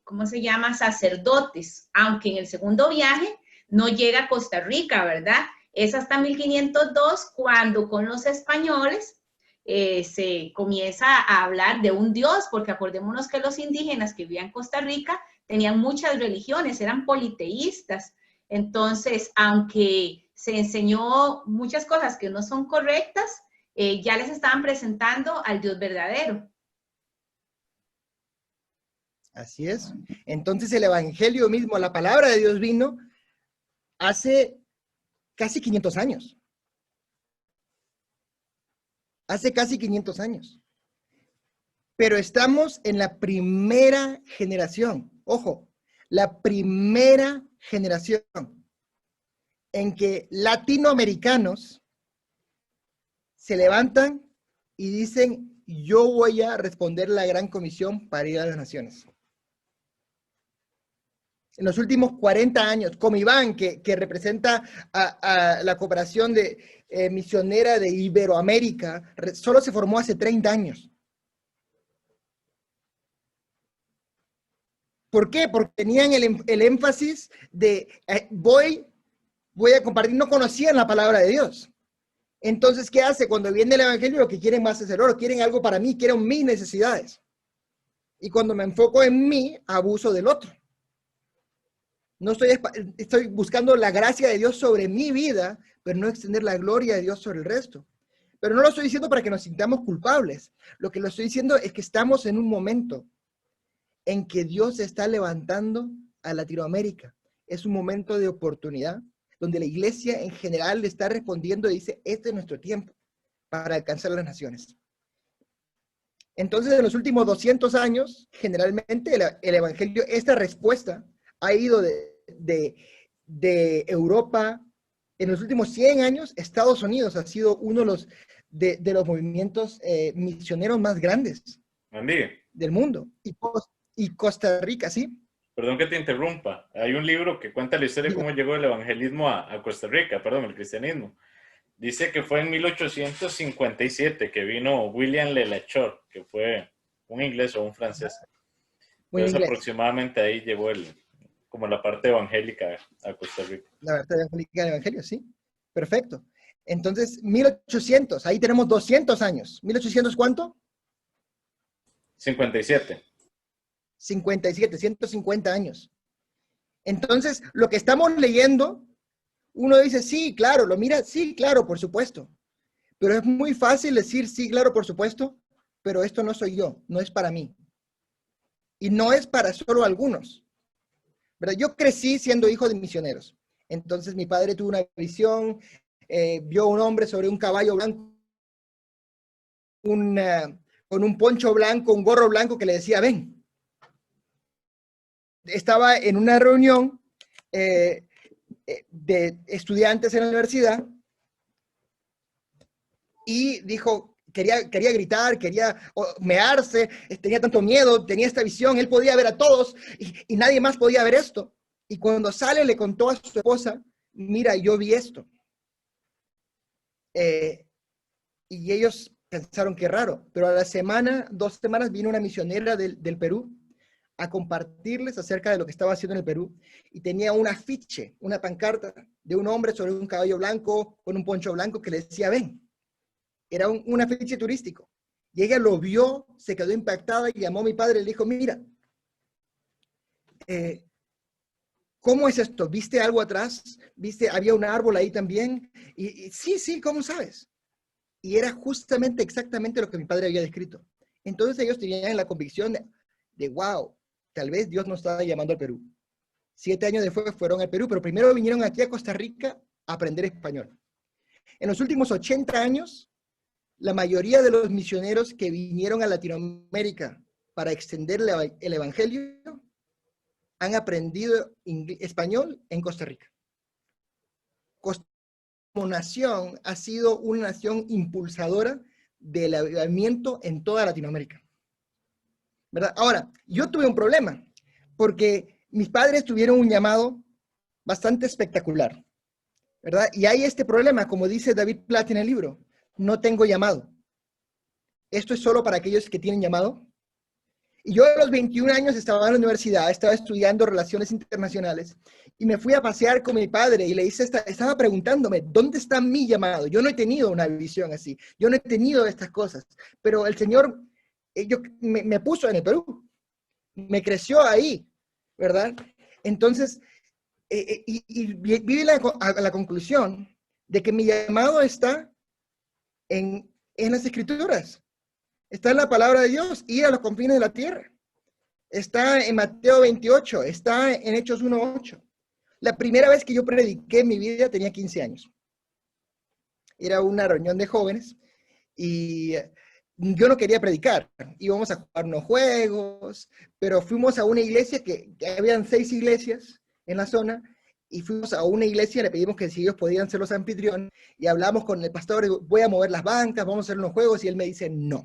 ¿cómo se llama? Sacerdotes, aunque en el segundo viaje no llega a Costa Rica, ¿verdad? Es hasta 1502 cuando con los españoles se comienza a hablar de un Dios, porque acordémonos que los indígenas que vivían en Costa Rica tenían muchas religiones, eran politeístas. Entonces, aunque se enseñó muchas cosas que no son correctas, ya les estaban presentando al Dios verdadero. Así es. Entonces el evangelio mismo, la palabra de Dios vino hace casi 500 años. hace casi 500 años. Pero estamos en la primera generación, ojo, la primera generación en que latinoamericanos se levantan y dicen, yo voy a responder la gran comisión para ir a las naciones. En los últimos 40 años, Comibán, que representa a la cooperación misionera de Iberoamérica, solo se formó hace 30 años. ¿Por qué? Porque tenían el énfasis de voy a compartir, no conocían la palabra de Dios. Entonces, ¿qué hace? Cuando viene el evangelio, lo que quieren más es el oro, quieren algo para mí, quieren mis necesidades. Y cuando me enfoco en mí, abuso del otro. No estoy buscando la gracia de Dios sobre mi vida, pero no extender la gloria de Dios sobre el resto. Pero no lo estoy diciendo para que nos sintamos culpables. Lo que lo estoy diciendo es que estamos en un momento en que Dios está levantando a Latinoamérica. Es un momento de oportunidad donde la iglesia en general le está respondiendo y dice, este es nuestro tiempo para alcanzar las naciones. Entonces, en los últimos 200 años, generalmente el evangelio, esta respuesta ha ido de Europa. En los últimos 100 años, Estados Unidos ha sido uno de los movimientos misioneros más grandes del mundo. Y Costa Rica, ¿sí? Perdón que te interrumpa. Hay un libro que cuenta la historia de cómo llegó el evangelismo a Costa Rica, el cristianismo. Dice que fue en 1857 que vino William Lelacheur, que fue un inglés o un francés. Entonces aproximadamente ahí llegó como la parte evangélica a Costa Rica. La parte evangélica del evangelio, sí. Perfecto. Entonces, 1800, ahí tenemos 200 años. ¿1800 cuánto? 57. 57, 150 años. Entonces, lo que estamos leyendo, uno dice, sí, claro, lo mira, sí, claro, por supuesto. Pero es muy fácil decir, sí, claro, por supuesto, pero esto no soy yo, no es para mí. Y no es para solo algunos. ¿Verdad? Yo crecí siendo hijo de misioneros. Entonces, mi padre tuvo una visión, vio un hombre sobre un caballo blanco, con un poncho blanco, un gorro blanco que le decía, ven. Estaba en una reunión de estudiantes en la universidad y dijo, quería gritar, quería mearse, tenía tanto miedo, tenía esta visión, él podía ver a todos y nadie más podía ver esto. Y cuando sale le contó a su esposa, mira, yo vi esto. Y ellos pensaron que raro, pero a la semana, 2 semanas, vino una misionera del Perú a compartirles acerca de lo que estaba haciendo en el Perú, y tenía un afiche, una pancarta de un hombre sobre un caballo blanco, con un poncho blanco, que le decía, ven. Era un afiche turístico. Y ella lo vio, se quedó impactada, y llamó a mi padre y le dijo, mira, ¿cómo es esto? ¿Viste algo atrás? ¿Viste? Había un árbol ahí también. Y sí, ¿cómo sabes? Y era justamente exactamente lo que mi padre había descrito. Entonces ellos tenían la convicción de wow, tal vez Dios nos estaba llamando al Perú. 7 años después fueron al Perú, pero primero vinieron aquí a Costa Rica a aprender español. En los últimos 80 años, la mayoría de los misioneros que vinieron a Latinoamérica para extender el evangelio han aprendido español en Costa Rica. Costa Rica como nación ha sido una nación impulsadora del avivamiento en toda Latinoamérica. ¿Verdad? Ahora, yo tuve un problema, porque mis padres tuvieron un llamado bastante espectacular, ¿verdad? Y hay este problema, como dice David Platt en el libro, no tengo llamado. Esto es solo para aquellos que tienen llamado. Y yo a los 21 años estaba en la universidad, estaba estudiando relaciones internacionales, y me fui a pasear con mi padre y le hice estaba preguntándome, ¿dónde está mi llamado? Yo no he tenido una visión así, yo no he tenido estas cosas, pero el Señor me puso en el Perú, me creció ahí, ¿verdad? Entonces, viví a la conclusión de que mi llamado está en las Escrituras, está en la palabra de Dios, ir a los confines de la tierra, está en Mateo 28, está en Hechos 1:8. La primera vez que yo prediqué en mi vida tenía 15 años. Era una reunión de jóvenes Y yo no quería predicar, íbamos a jugar unos juegos, pero fuimos a una iglesia que habían 6 iglesias en la zona, y fuimos a una iglesia, le pedimos que si ellos podían ser los anfitriones, y hablamos con el pastor, voy a mover las bancas, vamos a hacer unos juegos, y él me dice, no,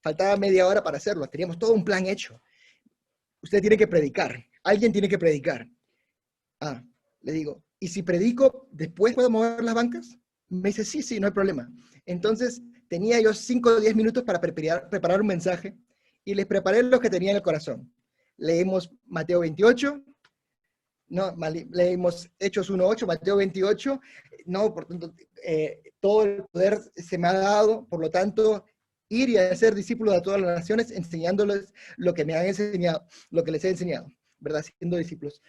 faltaba media hora para hacerlo, teníamos todo un plan hecho. Usted tiene que predicar, alguien tiene que predicar. Ah, le digo, ¿y si predico, después puedo mover las bancas? Me dice, sí, no hay problema. Entonces, tenía yo 5 o 10 minutos para preparar un mensaje, y les preparé lo que tenía en el corazón. Leímos Mateo 28, no, leímos Hechos 1:8, Mateo 28, no, por tanto, todo el poder se me ha dado, por lo tanto, ir y hacer discípulos a todas las naciones, enseñándoles lo que me han enseñado, lo que les he enseñado, ¿verdad? Siendo discípulos.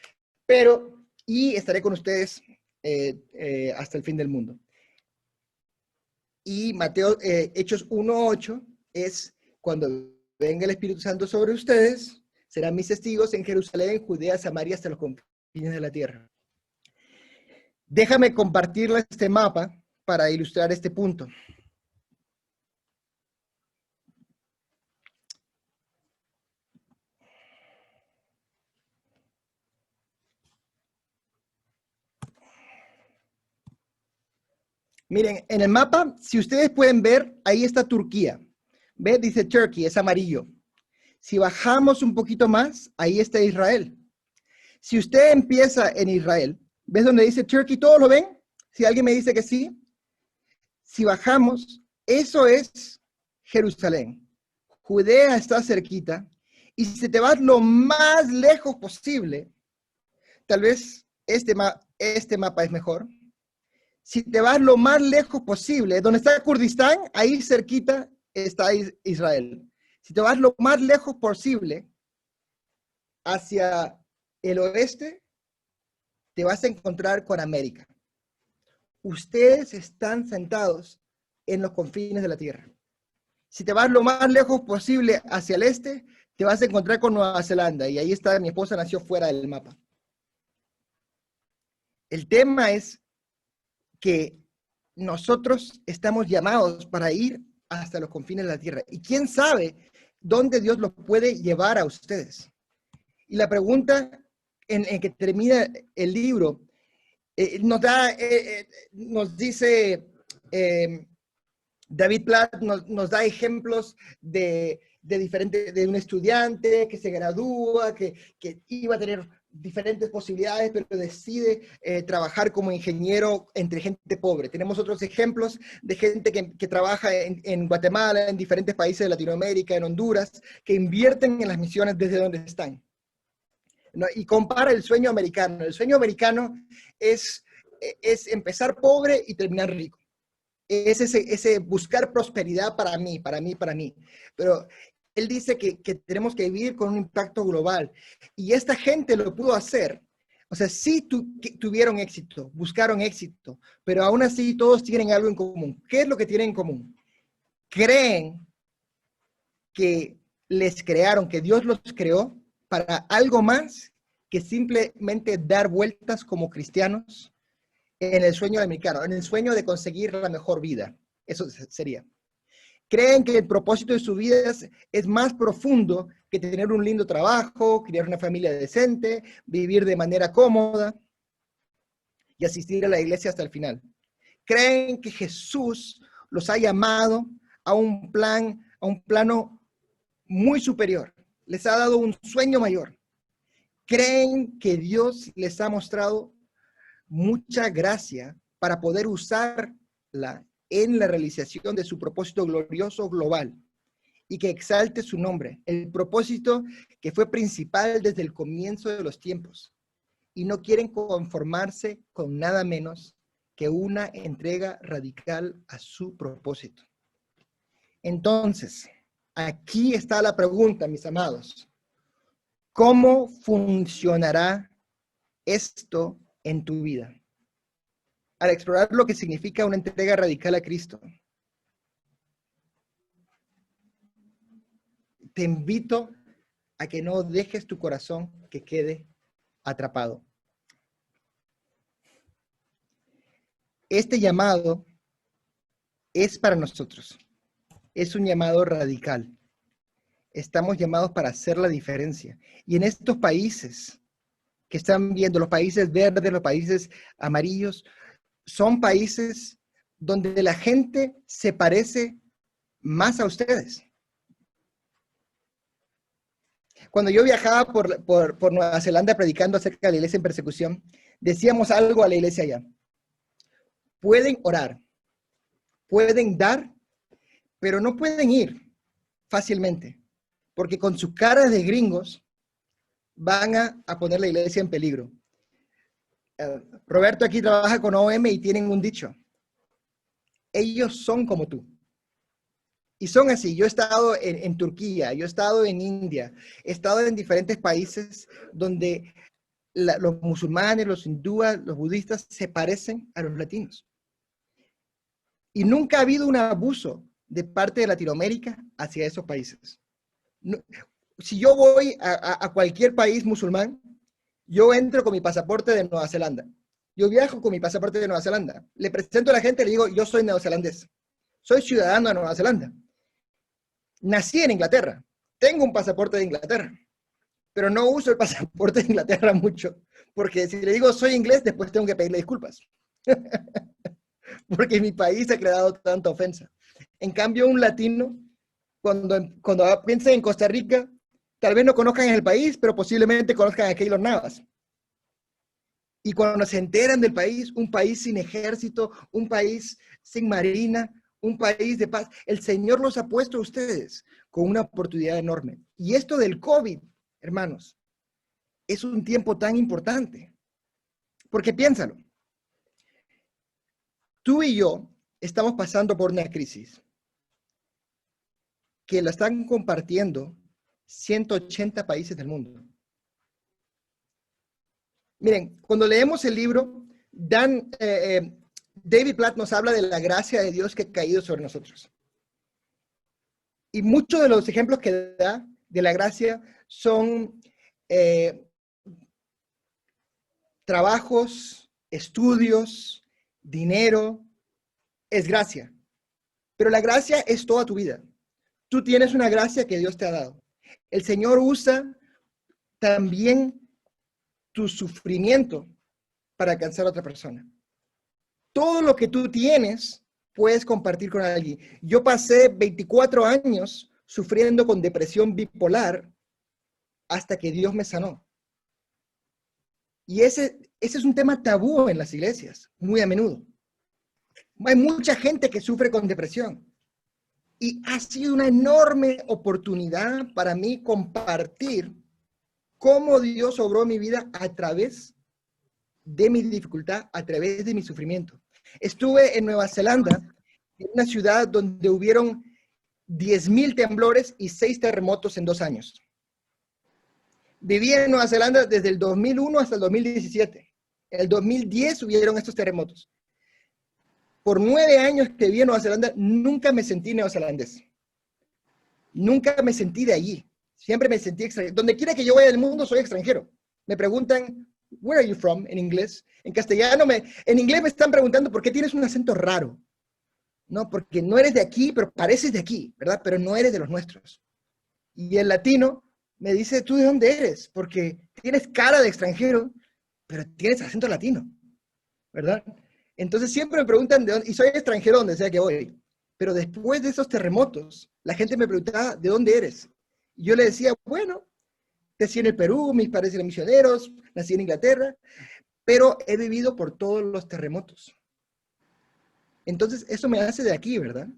Y estaré con ustedes hasta el fin del mundo. Y Hechos 1:8 es cuando venga el Espíritu Santo sobre ustedes, serán mis testigos en Jerusalén, Judea, Samaria, hasta los confines de la tierra. Déjame compartirles este mapa para ilustrar este punto. Miren, en el mapa, si ustedes pueden ver, ahí está Turquía. ¿Ve? Dice Turkey, es amarillo. Si bajamos un poquito más, ahí está Israel. Si usted empieza en Israel, ¿ves donde dice Turkey? ¿Todos lo ven? Si alguien me dice que sí. Si bajamos, eso es Jerusalén. Judea está cerquita. Y si te vas lo más lejos posible, tal vez este mapa es mejor. Si te vas lo más lejos posible, donde está Kurdistán, ahí cerquita está Israel. Si te vas lo más lejos posible hacia el oeste, te vas a encontrar con América. Ustedes están sentados en los confines de la tierra. Si te vas lo más lejos posible hacia el este, te vas a encontrar con Nueva Zelanda. Y ahí está, mi esposa nació fuera del mapa. El tema es que nosotros estamos llamados para ir hasta los confines de la tierra. Y quién sabe dónde Dios los puede llevar a ustedes. Y la pregunta en que termina el libro nos dice David Platt, nos da ejemplos de un estudiante que se gradúa, que iba a tener diferentes posibilidades, pero decide trabajar como ingeniero entre gente pobre. Tenemos otros ejemplos de gente que trabaja en Guatemala, en diferentes países de Latinoamérica, en Honduras, que invierten en las misiones desde donde están, ¿no? Y compara el sueño americano. El sueño americano es empezar pobre y terminar rico. Es ese buscar prosperidad para mí. Pero él dice que tenemos que vivir con un impacto global. Y esta gente lo pudo hacer. O sea, sí tuvieron éxito, buscaron éxito, pero aún así todos tienen algo en común. ¿Qué es lo que tienen en común? Creen que les crearon, que Dios los creó para algo más que simplemente dar vueltas como cristianos en el sueño americano, en el sueño de conseguir la mejor vida. Eso sería. Creen que el propósito de su vida es más profundo que tener un lindo trabajo, criar una familia decente, vivir de manera cómoda y asistir a la iglesia hasta el final. Creen que Jesús los ha llamado a un plano muy superior. Les ha dado un sueño mayor. Creen que Dios les ha mostrado mucha gracia para poder usarla en la realización de su propósito glorioso global y que exalte su nombre, el propósito que fue principal desde el comienzo de los tiempos, y no quieren conformarse con nada menos que una entrega radical a su propósito. Entonces, aquí está la pregunta, mis amados. ¿Cómo funcionará esto en tu vida? Al explorar lo que significa una entrega radical a Cristo, te invito a que no dejes tu corazón que quede atrapado. Este llamado es para nosotros. es un llamado radical. Estamos llamados para hacer la diferencia. Y en estos países que están viendo, los países verdes, los países amarillos, son países donde la gente se parece más a ustedes. Cuando yo viajaba por Nueva Zelanda predicando acerca de la iglesia en persecución, decíamos algo a la iglesia allá. Pueden orar, pueden dar, pero no pueden ir fácilmente, porque con sus caras de gringos van a poner la iglesia en peligro. Roberto aquí trabaja con OM y tienen un dicho. Ellos son como tú. Y son así. Yo he estado en Turquía, yo he estado en India, he estado en diferentes países donde los musulmanes, los hindúes, los budistas se parecen a los latinos. Y nunca ha habido un abuso de parte de Latinoamérica hacia esos países. No, si yo voy a cualquier país musulmán, yo entro con mi pasaporte de Nueva Zelanda. Yo viajo con mi pasaporte de Nueva Zelanda. Le presento a la gente, le digo, yo soy neozelandés. Soy ciudadano de Nueva Zelanda. Nací en Inglaterra. Tengo un pasaporte de Inglaterra. Pero no uso el pasaporte de Inglaterra mucho. Porque si le digo soy inglés, después tengo que pedirle disculpas. Porque mi país ha creado tanta ofensa. En cambio, un latino, cuando piensa en Costa Rica, tal vez no conozcan el país, pero posiblemente conozcan a Keylor Navas. Y cuando se enteran del país, un país sin ejército, un país sin marina, un país de paz, el Señor los ha puesto a ustedes con una oportunidad enorme. Y esto del COVID, hermanos, es un tiempo tan importante. Porque piénsalo. Tú y yo estamos pasando por una crisis que la están compartiendo 180 países del mundo. Miren, cuando leemos el libro, David Platt nos habla de la gracia de Dios que ha caído sobre nosotros. Y muchos de los ejemplos que da de la gracia son trabajos, estudios, dinero, es gracia. Pero la gracia es toda tu vida. Tú tienes una gracia que Dios te ha dado. El Señor usa también tu sufrimiento para alcanzar a otra persona. Todo lo que tú tienes, puedes compartir con alguien. Yo pasé 24 años sufriendo con depresión bipolar hasta que Dios me sanó. Y ese es un tema tabú en las iglesias, muy a menudo. Hay mucha gente que sufre con depresión. Y ha sido una enorme oportunidad para mí compartir cómo Dios obró mi vida a través de mi dificultad, a través de mi sufrimiento. Estuve en Nueva Zelanda, en una ciudad donde hubieron 10,000 temblores y 6 terremotos en 2 años. Viví en Nueva Zelanda desde el 2001 hasta el 2017. En el 2010 hubieron estos terremotos. Por 9 años que viví en Nueva Zelanda, nunca me sentí neozelandés. Nunca me sentí de allí. Siempre me sentí extranjero. Donde quiera que yo vaya del mundo, soy extranjero. Me preguntan, where are you from? En inglés. En castellano, en inglés me están preguntando por qué tienes un acento raro. No, porque no eres de aquí, pero pareces de aquí, ¿verdad? Pero no eres de los nuestros. Y el latino me dice, ¿tú de dónde eres? Porque tienes cara de extranjero, pero tienes acento latino, ¿verdad? Entonces siempre me preguntan de dónde, y soy extranjero donde sea que voy. Pero después de esos terremotos, la gente me preguntaba, ¿de dónde eres? Y yo le decía, bueno, nací en el Perú, mis padres eran misioneros, nací en Inglaterra, pero he vivido por todos los terremotos. Entonces, eso me hace de aquí, ¿verdad?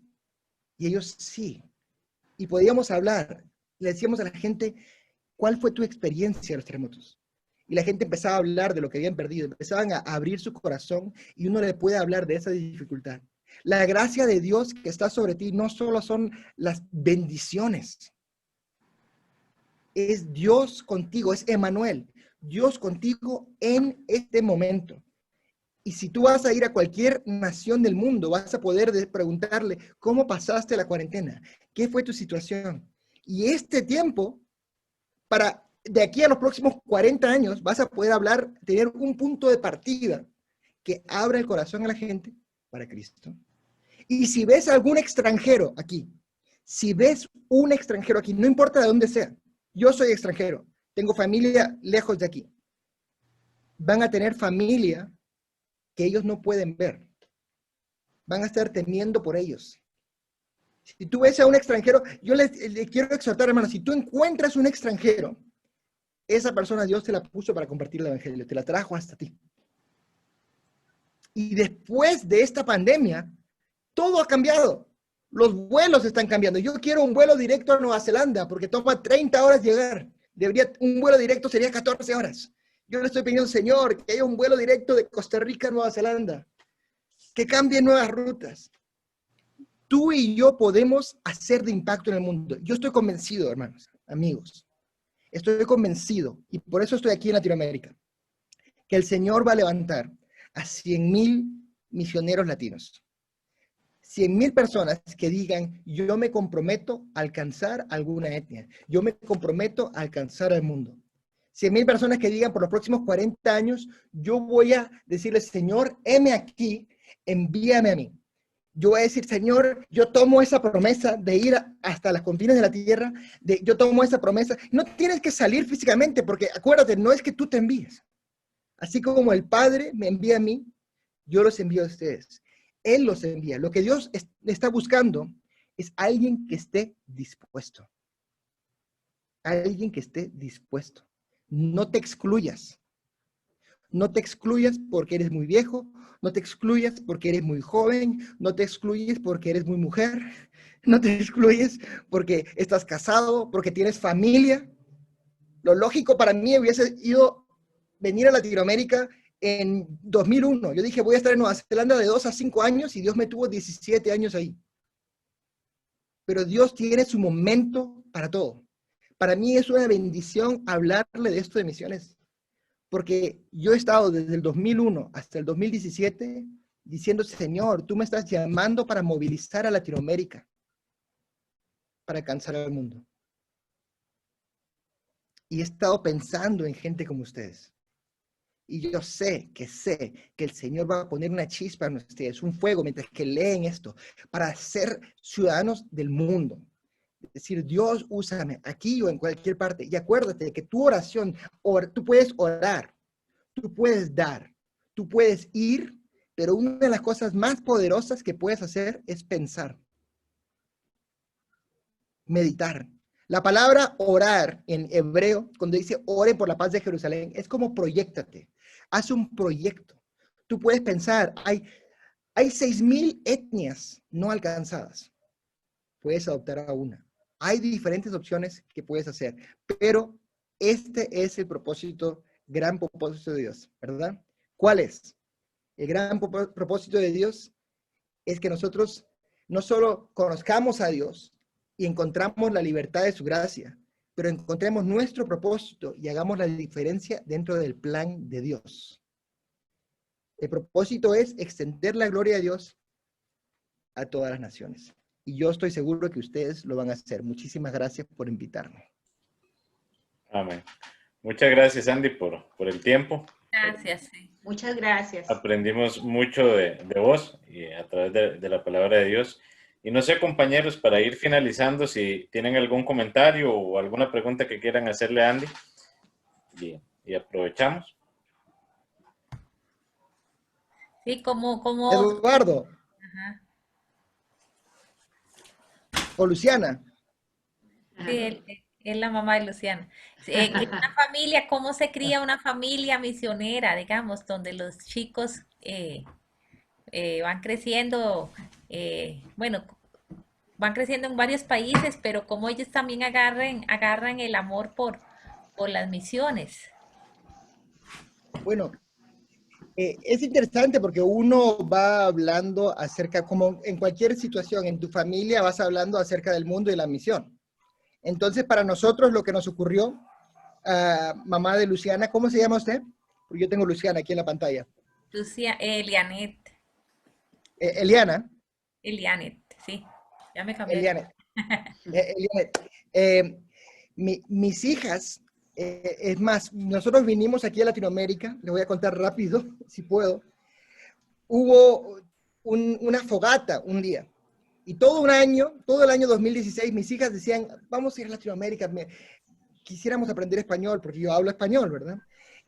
Y ellos sí. Y podíamos hablar. Le decíamos a la gente, ¿cuál fue tu experiencia de los terremotos? Y la gente empezaba a hablar de lo que habían perdido. Empezaban a abrir su corazón y uno le puede hablar de esa dificultad. La gracia de Dios que está sobre ti no solo son las bendiciones. Es Dios contigo, es Emmanuel. Dios contigo en este momento. Y si tú vas a ir a cualquier nación del mundo, vas a poder preguntarle, ¿cómo pasaste la cuarentena? ¿Qué fue tu situación? Y este tiempo, de aquí a los próximos 40 años, vas a poder hablar, tener un punto de partida que abra el corazón a la gente para Cristo. Y si ves a algún extranjero aquí, Si ves un extranjero aquí, no importa de dónde sea, yo soy extranjero, tengo familia lejos de aquí, van a tener familia que ellos no pueden ver, van a estar temiendo por ellos. Si tú ves a un extranjero, yo le quiero exhortar, hermano, si tú encuentras un extranjero, esa persona Dios te la puso para compartir el evangelio, te la trajo hasta ti. Y después de esta pandemia, todo ha cambiado. Los vuelos están cambiando. Yo quiero un vuelo directo a Nueva Zelanda porque toma 30 horas llegar. Un vuelo directo sería 14 horas. Yo le estoy pidiendo al Señor que haya un vuelo directo de Costa Rica a Nueva Zelanda. Que cambien nuevas rutas. Tú y yo podemos hacer de impacto en el mundo. Yo estoy convencido, hermanos, amigos. Estoy convencido, y por eso estoy aquí en Latinoamérica, que el Señor va a levantar a 100,000 misioneros latinos. 100,000 personas que digan, yo me comprometo a alcanzar alguna etnia. Yo me comprometo a alcanzar al mundo. 100,000 personas que digan, por los próximos 40 años, yo voy a decirle, Señor, heme aquí, envíame a mí. Yo voy a decir, Señor, yo tomo esa promesa de ir hasta las confines de la tierra, yo tomo esa promesa. No tienes que salir físicamente, porque acuérdate, no es que tú te envíes. Así como el Padre me envía a mí, yo los envío a ustedes. Él los envía. Lo que Dios está buscando es alguien que esté dispuesto. Alguien que esté dispuesto. No te excluyas. No te excluyas porque eres muy viejo, no te excluyas porque eres muy joven, no te excluyes porque eres muy mujer, no te excluyes porque estás casado, porque tienes familia. Lo lógico para mí hubiese ido venir a Latinoamérica en 2001. Yo dije, voy a estar en Nueva Zelanda de 2 a 5 años y Dios me tuvo 17 años ahí. Pero Dios tiene su momento para todo. Para mí es una bendición hablarle de esto de misiones. Porque yo he estado desde el 2001 hasta el 2017 diciendo, Señor, tú me estás llamando para movilizar a Latinoamérica, para alcanzar al mundo. Y he estado pensando en gente como ustedes. Y yo sé que el Señor va a poner una chispa en ustedes, un fuego, mientras que leen esto, para ser ciudadanos del mundo. Es decir, Dios, úsame aquí o en cualquier parte. Y acuérdate que tu oración, tú puedes orar, tú puedes dar, tú puedes ir, pero una de las cosas más poderosas que puedes hacer es pensar. Meditar. La palabra orar en hebreo, cuando dice ore por la paz de Jerusalén, es como proyéctate. Haz un proyecto. Tú puedes pensar, hay 6,000 etnias no alcanzadas. Puedes adoptar a una. Hay diferentes opciones que puedes hacer, pero este es el gran propósito de Dios, ¿verdad? ¿Cuál es? El gran propósito de Dios es que nosotros no solo conozcamos a Dios y encontramos la libertad de su gracia, pero encontremos nuestro propósito y hagamos la diferencia dentro del plan de Dios. El propósito es extender la gloria de Dios a todas las naciones. Y yo estoy seguro que ustedes lo van a hacer. Muchísimas gracias por invitarme. Amén. Muchas gracias, Andy, por el tiempo. Gracias. Sí. Muchas gracias. Aprendimos mucho de vos y a través de la palabra de Dios. Y no sé, compañeros, para ir finalizando, si tienen algún comentario o alguna pregunta que quieran hacerle a Andy. Y aprovechamos. Sí, como... Eduardo. Ajá. O Luciana. Sí, es la mamá de Luciana. Una familia, ¿cómo se cría una familia misionera, digamos, donde los chicos van creciendo, bueno, van creciendo en varios países, pero cómo ellos también agarran el amor por las misiones? Bueno, es interesante porque uno va hablando acerca, como en cualquier situación, en tu familia vas hablando acerca del mundo y la misión. Entonces, para nosotros lo que nos ocurrió, mamá de Luciana, ¿cómo se llama usted? Porque yo tengo Luciana aquí en la pantalla. Elianet. Eliana. Elianet, sí. Ya me cambié. Elianet. Elianet. Mis hijas, es más, nosotros vinimos aquí a Latinoamérica, les voy a contar rápido, si puedo. Hubo una fogata un día, Y todo el año 2016, mis hijas decían, vamos a ir a Latinoamérica, quisiéramos aprender español, porque yo hablo español, ¿verdad?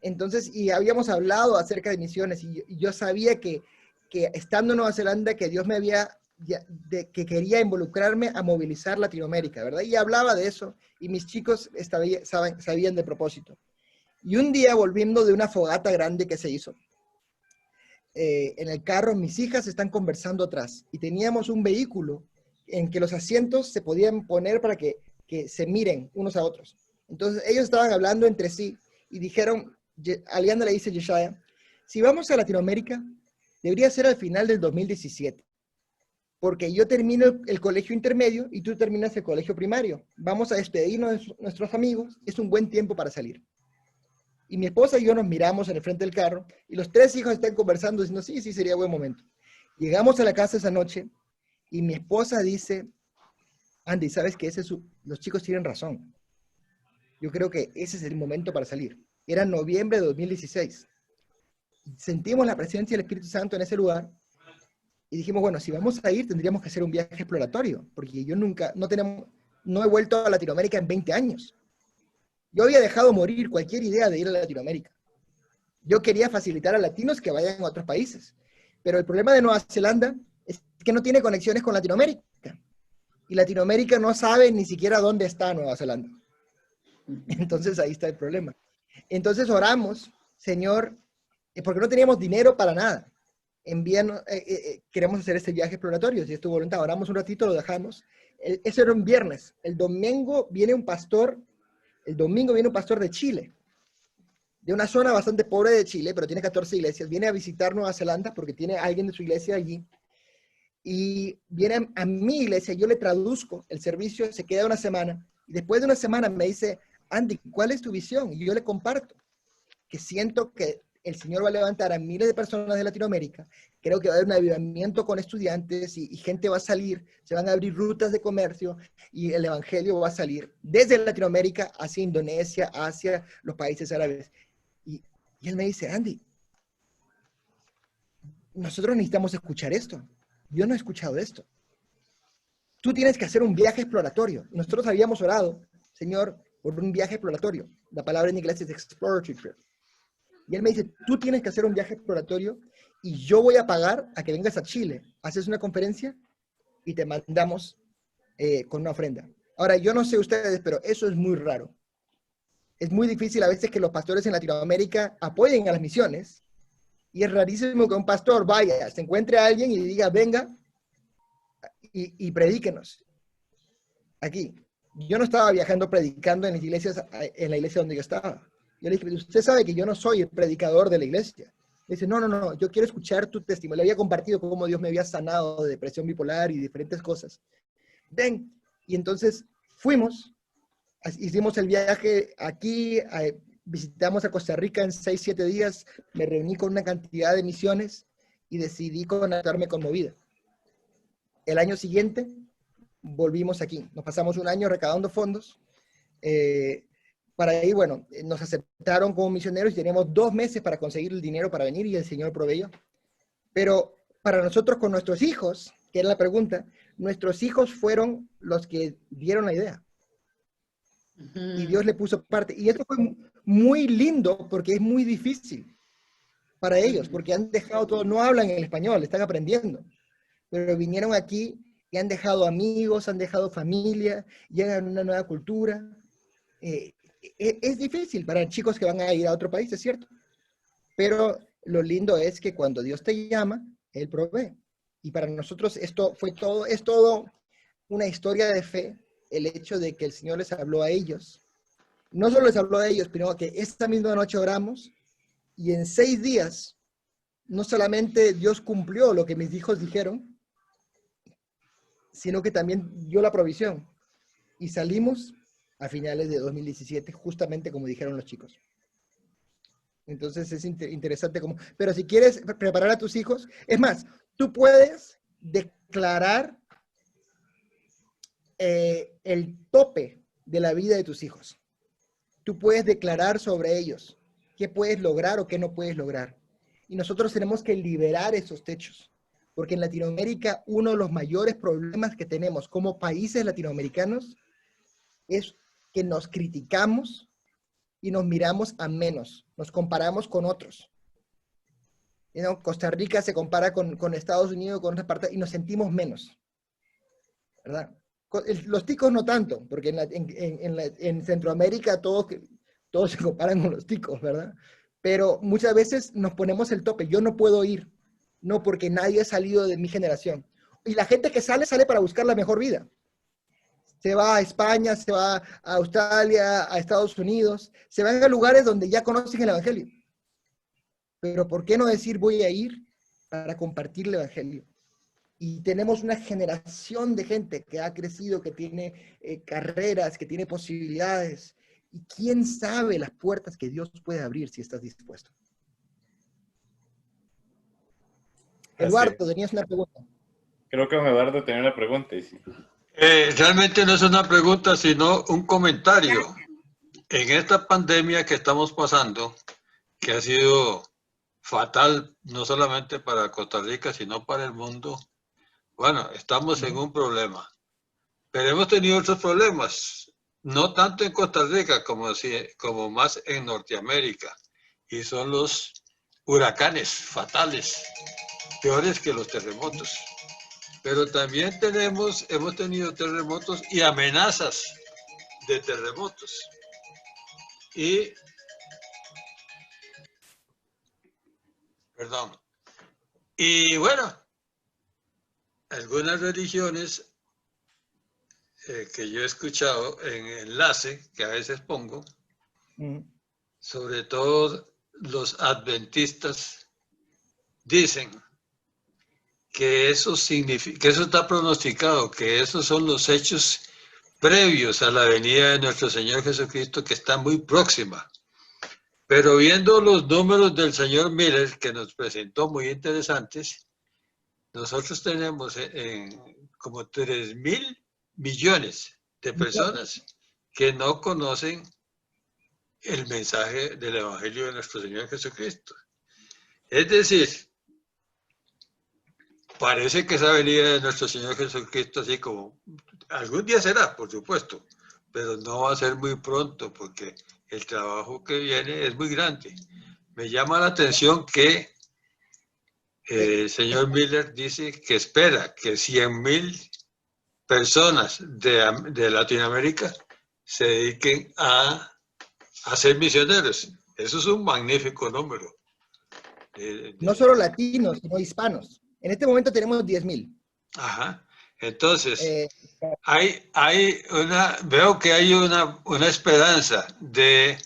Entonces, y habíamos hablado acerca de misiones, y yo sabía que estando en Nueva Zelanda, que Dios me había, que quería involucrarme a movilizar Latinoamérica, ¿verdad? Y hablaba de eso, y mis chicos sabían de propósito. Y un día, volviendo de una fogata grande que se hizo, en el carro, mis hijas están conversando atrás, y teníamos un vehículo en que los asientos se podían poner para que se miren unos a otros. Entonces, ellos estaban hablando entre sí, y dijeron, Aliana le dice a Yeshaya, si vamos a Latinoamérica, debería ser al final del 2017, porque yo termino el colegio intermedio y tú terminas el colegio primario. Vamos a despedirnos de nuestros amigos, es un buen tiempo para salir. Y mi esposa y yo nos miramos en el frente del carro, y los 3 hijos están conversando, diciendo, sí, sería buen momento. Llegamos a la casa esa noche, y mi esposa dice, Andy, ¿sabes qué? Los chicos tienen razón. Yo creo que ese es el momento para salir. Era noviembre de 2016. Sentimos la presencia del Espíritu Santo en ese lugar, y dijimos, bueno, si vamos a ir, tendríamos que hacer un viaje exploratorio, porque yo no he vuelto a Latinoamérica en 20 años. Yo había dejado morir cualquier idea de ir a Latinoamérica. Yo quería facilitar a latinos que vayan a otros países. Pero el problema de Nueva Zelanda es que no tiene conexiones con Latinoamérica. Y Latinoamérica no sabe ni siquiera dónde está Nueva Zelanda. Entonces ahí está el problema. Entonces oramos, Señor, porque no teníamos dinero para nada. Queremos hacer este viaje exploratorio, si es tu voluntad. Oramos un ratito, lo dejamos. Eso era un viernes. El domingo viene un pastor de Chile, de una zona bastante pobre de Chile, pero tiene 14 iglesias. Viene a visitar Nueva Zelanda porque tiene a alguien de su iglesia allí. Y viene a mi iglesia, yo le traduzco el servicio, se queda una semana. Y después de una semana me dice, Andy, ¿cuál es tu visión? Y yo le comparto que siento que el Señor va a levantar a miles de personas de Latinoamérica. Creo que va a haber un avivamiento con estudiantes y gente va a salir, se van a abrir rutas de comercio y el evangelio va a salir desde Latinoamérica hacia Indonesia, hacia los países árabes. Y él me dice, Andy, nosotros necesitamos escuchar esto. Yo no he escuchado esto. Tú tienes que hacer un viaje exploratorio. Nosotros habíamos orado, Señor, por un viaje exploratorio. La palabra en inglés es exploratory trip. Y él me dice, tú tienes que hacer un viaje exploratorio y yo voy a pagar a que vengas a Chile, haces una conferencia y te mandamos con una ofrenda. Ahora, yo no sé ustedes, pero eso es muy raro. Es muy difícil a veces que los pastores en Latinoamérica apoyen a las misiones y es rarísimo que un pastor vaya, se encuentre a alguien y diga, venga y predíquenos. Aquí. Yo no estaba viajando predicando en las iglesias, en la iglesia donde yo estaba. Yo le dije, usted sabe que yo no soy el predicador de la iglesia. Me dice, no, yo quiero escuchar tu testimonio. Le había compartido cómo Dios me había sanado de depresión bipolar y diferentes cosas. Ven, y entonces fuimos, hicimos el viaje aquí, visitamos a Costa Rica en 6-7 días, me reuní con una cantidad de misiones y decidí conectarme con Movida. El año siguiente volvimos aquí, nos pasamos un año recaudando fondos, para ahí, bueno, nos aceptaron como misioneros y teníamos 2 meses para conseguir el dinero para venir y el Señor proveyó. Pero para nosotros con nuestros hijos, que era la pregunta, nuestros hijos fueron los que dieron la idea. Y Dios le puso parte. Y esto fue muy lindo porque es muy difícil para ellos, porque han dejado todo, no hablan el español, están aprendiendo. Pero vinieron aquí y han dejado amigos, han dejado familia, llegan a una nueva cultura. Es difícil para chicos que van a ir a otro país, es cierto. Pero lo lindo es que cuando Dios te llama, Él provee. Y para nosotros esto es todo una historia de fe, el hecho de que el Señor les habló a ellos. No solo les habló a ellos, sino que esta misma noche oramos y en 6 días, no solamente Dios cumplió lo que mis hijos dijeron, sino que también dio la provisión. Y salimos a finales de 2017, justamente como dijeron los chicos. Entonces es interesante como... Pero si quieres preparar a tus hijos, es más, tú puedes declarar el tope de la vida de tus hijos. Tú puedes declarar sobre ellos qué puedes lograr o qué no puedes lograr. Y nosotros tenemos que liberar esos techos. porque en Latinoamérica uno de los mayores problemas que tenemos como países latinoamericanos es que nos criticamos y nos miramos a menos, nos comparamos con otros. Costa Rica se compara con Estados Unidos, con otras partes, y nos sentimos menos, ¿verdad? Los ticos no tanto, porque en Centroamérica todos se comparan con los ticos, ¿verdad? Pero muchas veces nos ponemos el tope. Yo no puedo ir, no, porque nadie ha salido de mi generación. Y la gente que sale para buscar la mejor vida. Se va a España, se va a Australia, a Estados Unidos, se van a lugares donde ya conocen el Evangelio. Pero ¿por qué no decir voy a ir para compartir el Evangelio? Y tenemos una generación de gente que ha crecido, que tiene carreras, que tiene posibilidades. Y quién sabe las puertas que Dios puede abrir si estás dispuesto. Eduardo, tenías una pregunta. Creo que don Eduardo tenía una pregunta. Sí. Realmente no es una pregunta, sino un comentario. En esta pandemia que estamos pasando, que ha sido fatal, no solamente para Costa Rica, sino para el mundo, bueno, estamos en un problema. Pero hemos tenido otros problemas, no tanto en Costa Rica como más en Norteamérica, y son los huracanes fatales, peores que los terremotos. Pero también hemos tenido terremotos y amenazas de terremotos. Y bueno, algunas religiones que yo he escuchado en enlace, que a veces pongo, sobre todo los adventistas, dicen que eso está pronosticado, que esos son los hechos previos a la venida de nuestro Señor Jesucristo, que está muy próxima. Pero viendo los números del señor Miller, que nos presentó muy interesantes, nosotros tenemos como 3.000 millones de personas que no conocen el mensaje del Evangelio de nuestro Señor Jesucristo. Es decir, parece que esa venida de nuestro Señor Jesucristo, así como algún día será, por supuesto, pero no va a ser muy pronto, porque el trabajo que viene es muy grande. Me llama la atención que el señor Miller dice que espera que 100.000 personas de Latinoamérica se dediquen a ser misioneros. Eso es un magnífico número. No solo latinos, sino hispanos. En este momento tenemos 10.000. Ajá. Entonces, veo que hay una esperanza de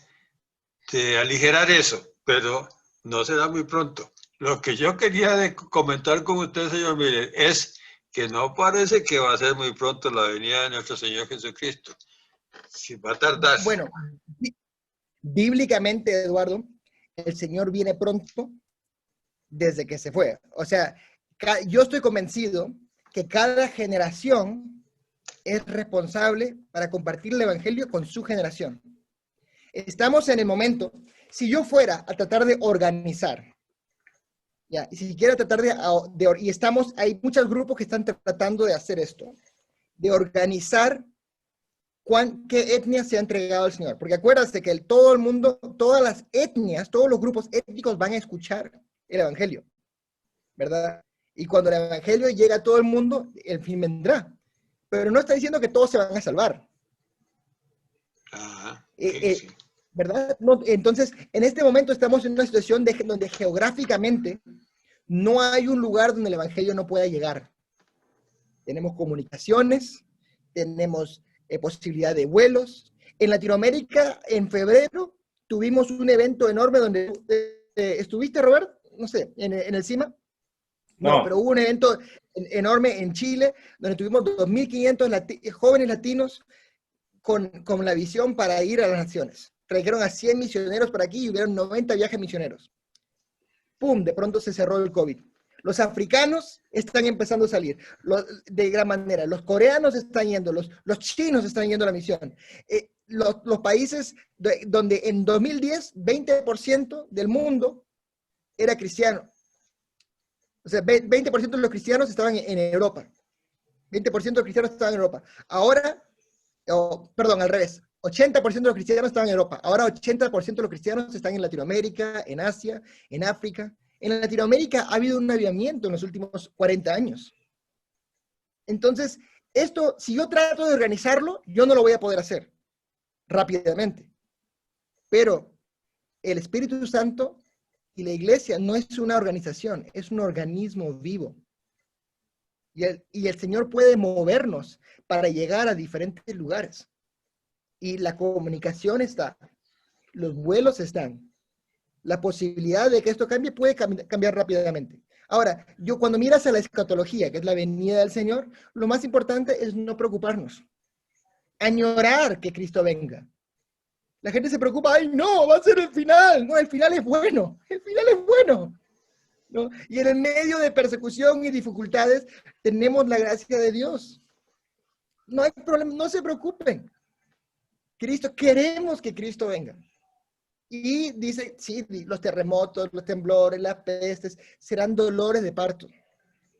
aligerar eso, pero no será muy pronto. Lo que yo quería comentar con usted, señor Miller, es que no parece que va a ser muy pronto la venida de nuestro Señor Jesucristo. Si va a tardar. Bueno, bíblicamente, Eduardo, el Señor viene pronto desde que se fue. O sea, yo estoy convencido que cada generación es responsable para compartir el Evangelio con su generación. Estamos en el momento, si yo fuera a tratar de organizar, ya, y si quiero tratar y hay muchos grupos que están tratando de hacer esto, de organizar qué etnia se ha entregado al Señor. Porque acuérdate que todo el mundo, todas las etnias, todos los grupos étnicos van a escuchar el Evangelio, ¿verdad? Y cuando el Evangelio llega a todo el mundo, el fin vendrá. Pero no está diciendo que todos se van a salvar. Sí. ¿Verdad? No, entonces, en este momento estamos en una situación donde geográficamente no hay un lugar donde el Evangelio no pueda llegar. Tenemos comunicaciones, tenemos posibilidad de vuelos. En Latinoamérica, en febrero, tuvimos un evento enorme donde ¿estuviste, Robert? No sé, en el CIMA. No, pero hubo un evento enorme en Chile, donde tuvimos 2.500 jóvenes latinos con la visión para ir a las naciones. Trajeron a 100 misioneros para aquí y hubieron 90 viajes misioneros. ¡Pum! De pronto se cerró el COVID. Los africanos están empezando a salir de gran manera. Los coreanos están yendo, los chinos están yendo a la misión. Los países donde en 2010 20% del mundo era cristiano. O sea, 20% de los cristianos estaban en Europa. 20% de los cristianos estaban en Europa. Ahora, perdón, al revés. 80% de los cristianos estaban en Europa. Ahora 80% de los cristianos están en Latinoamérica, en Asia, en África. En Latinoamérica ha habido un avivamiento en los últimos 40 años. Entonces, esto, si yo trato de organizarlo, yo no lo voy a poder hacer rápidamente. Pero el Espíritu Santo y la iglesia no es una organización, es un organismo vivo. Y el Señor puede movernos para llegar a diferentes lugares. Y la comunicación está, los vuelos están. La posibilidad de que esto cambie puede cambiar rápidamente. Ahora, cuando miras a la escatología, que es la venida del Señor, lo más importante es no preocuparnos. Añorar que Cristo venga. La gente se preocupa, ¡ay no, va a ser el final! No, el final es bueno, el final es bueno. ¿No? Y en el medio de persecución y dificultades, tenemos la gracia de Dios. No hay problema, no se preocupen. Queremos que Cristo venga. Y dice, sí, los terremotos, los temblores, las pestes, serán dolores de parto.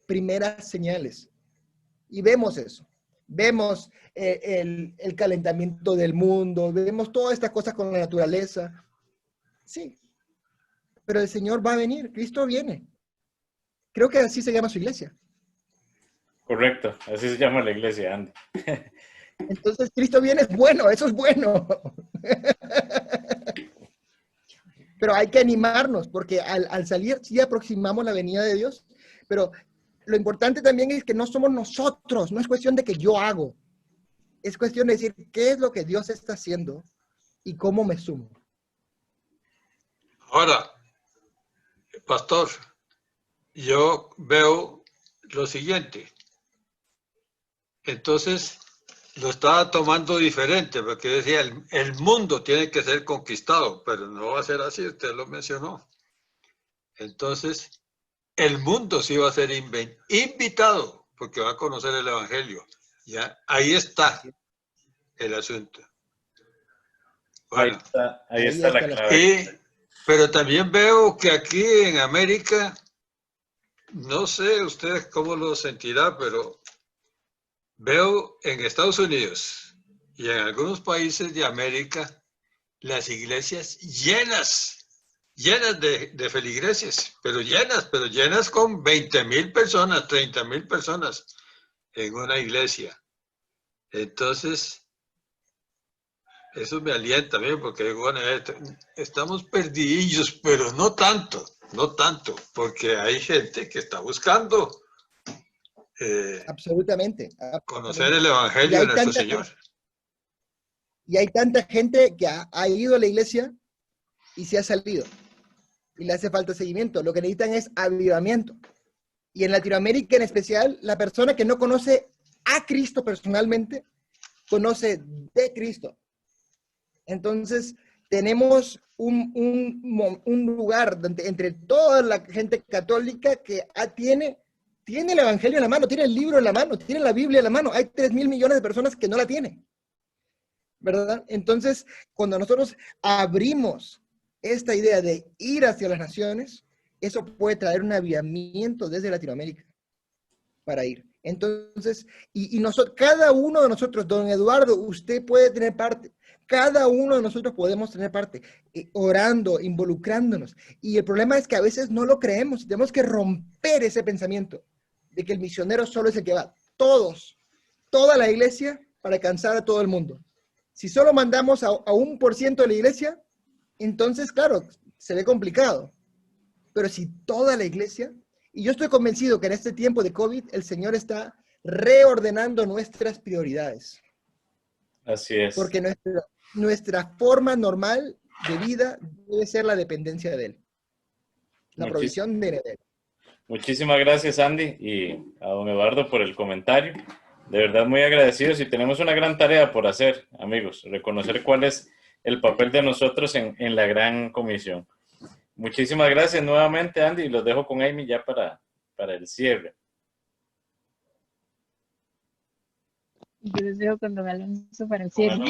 Primeras señales. Y vemos eso. Vemos el calentamiento del mundo, vemos todas estas cosas con la naturaleza. Sí. Pero el Señor va a venir, Cristo viene. Creo que así se llama su iglesia. Correcto, así se llama la iglesia, Andy. Entonces, Cristo viene, es bueno, eso es bueno. Pero hay que animarnos, porque al salir sí aproximamos la venida de Dios, pero lo importante también es que no somos nosotros, no es cuestión de que yo hago, es cuestión de decir qué es lo que Dios está haciendo y cómo me sumo. Ahora, pastor, yo veo lo siguiente. Entonces, lo estaba tomando diferente, porque decía, el mundo tiene que ser conquistado, pero no va a ser así, usted lo mencionó. Entonces, el mundo sí va a ser invitado, porque va a conocer el Evangelio. ¿Ya? Ahí está el asunto. Bueno, ahí está la clave. Pero también veo que aquí en América, no sé usted cómo lo sentirá, pero veo en Estados Unidos y en algunos países de América las iglesias llenas de feligreses, pero llenas con 20,000 personas, 30,000 personas en una iglesia. Entonces, eso me alienta a mí porque bueno, estamos perdidillos, pero no tanto, porque hay gente que está buscando absolutamente. Conocer el Evangelio de nuestro Señor. Y hay tanta gente que ha ido a la iglesia y se ha salido. Y le hace falta seguimiento. Lo que necesitan es avivamiento. Y en Latinoamérica en especial, la persona que no conoce a Cristo personalmente, conoce de Cristo. Entonces, tenemos un lugar donde, entre toda la gente católica que tiene el Evangelio en la mano, tiene el libro en la mano, tiene la Biblia en la mano. Hay 3,000 millones de personas que no la tienen, ¿verdad? Entonces, cuando nosotros abrimos esta idea de ir hacia las naciones, eso puede traer un avivamiento desde Latinoamérica para ir. Entonces, cada uno de nosotros, don Eduardo, usted puede tener parte. Cada uno de nosotros podemos tener parte, orando, involucrándonos. Y el problema es que a veces no lo creemos y tenemos que romper ese pensamiento de que el misionero solo es el que va. Toda la iglesia para alcanzar a todo el mundo. Si solo mandamos a 1% de la iglesia, entonces, claro, se ve complicado. Pero si toda la iglesia, y yo estoy convencido que en este tiempo de COVID, el Señor está reordenando nuestras prioridades. Así es. Porque nuestra forma normal de vida debe ser la dependencia de Él. La provisión de Él. Muchísimas gracias, Andy, y a don Eduardo por el comentario. De verdad, muy agradecidos y tenemos una gran tarea por hacer, amigos. Reconocer cuál es el papel de nosotros en la gran comisión. Muchísimas gracias nuevamente, Andy, y los dejo con Amy ya para el cierre. Yo les dejo con don Alonso para el cierre.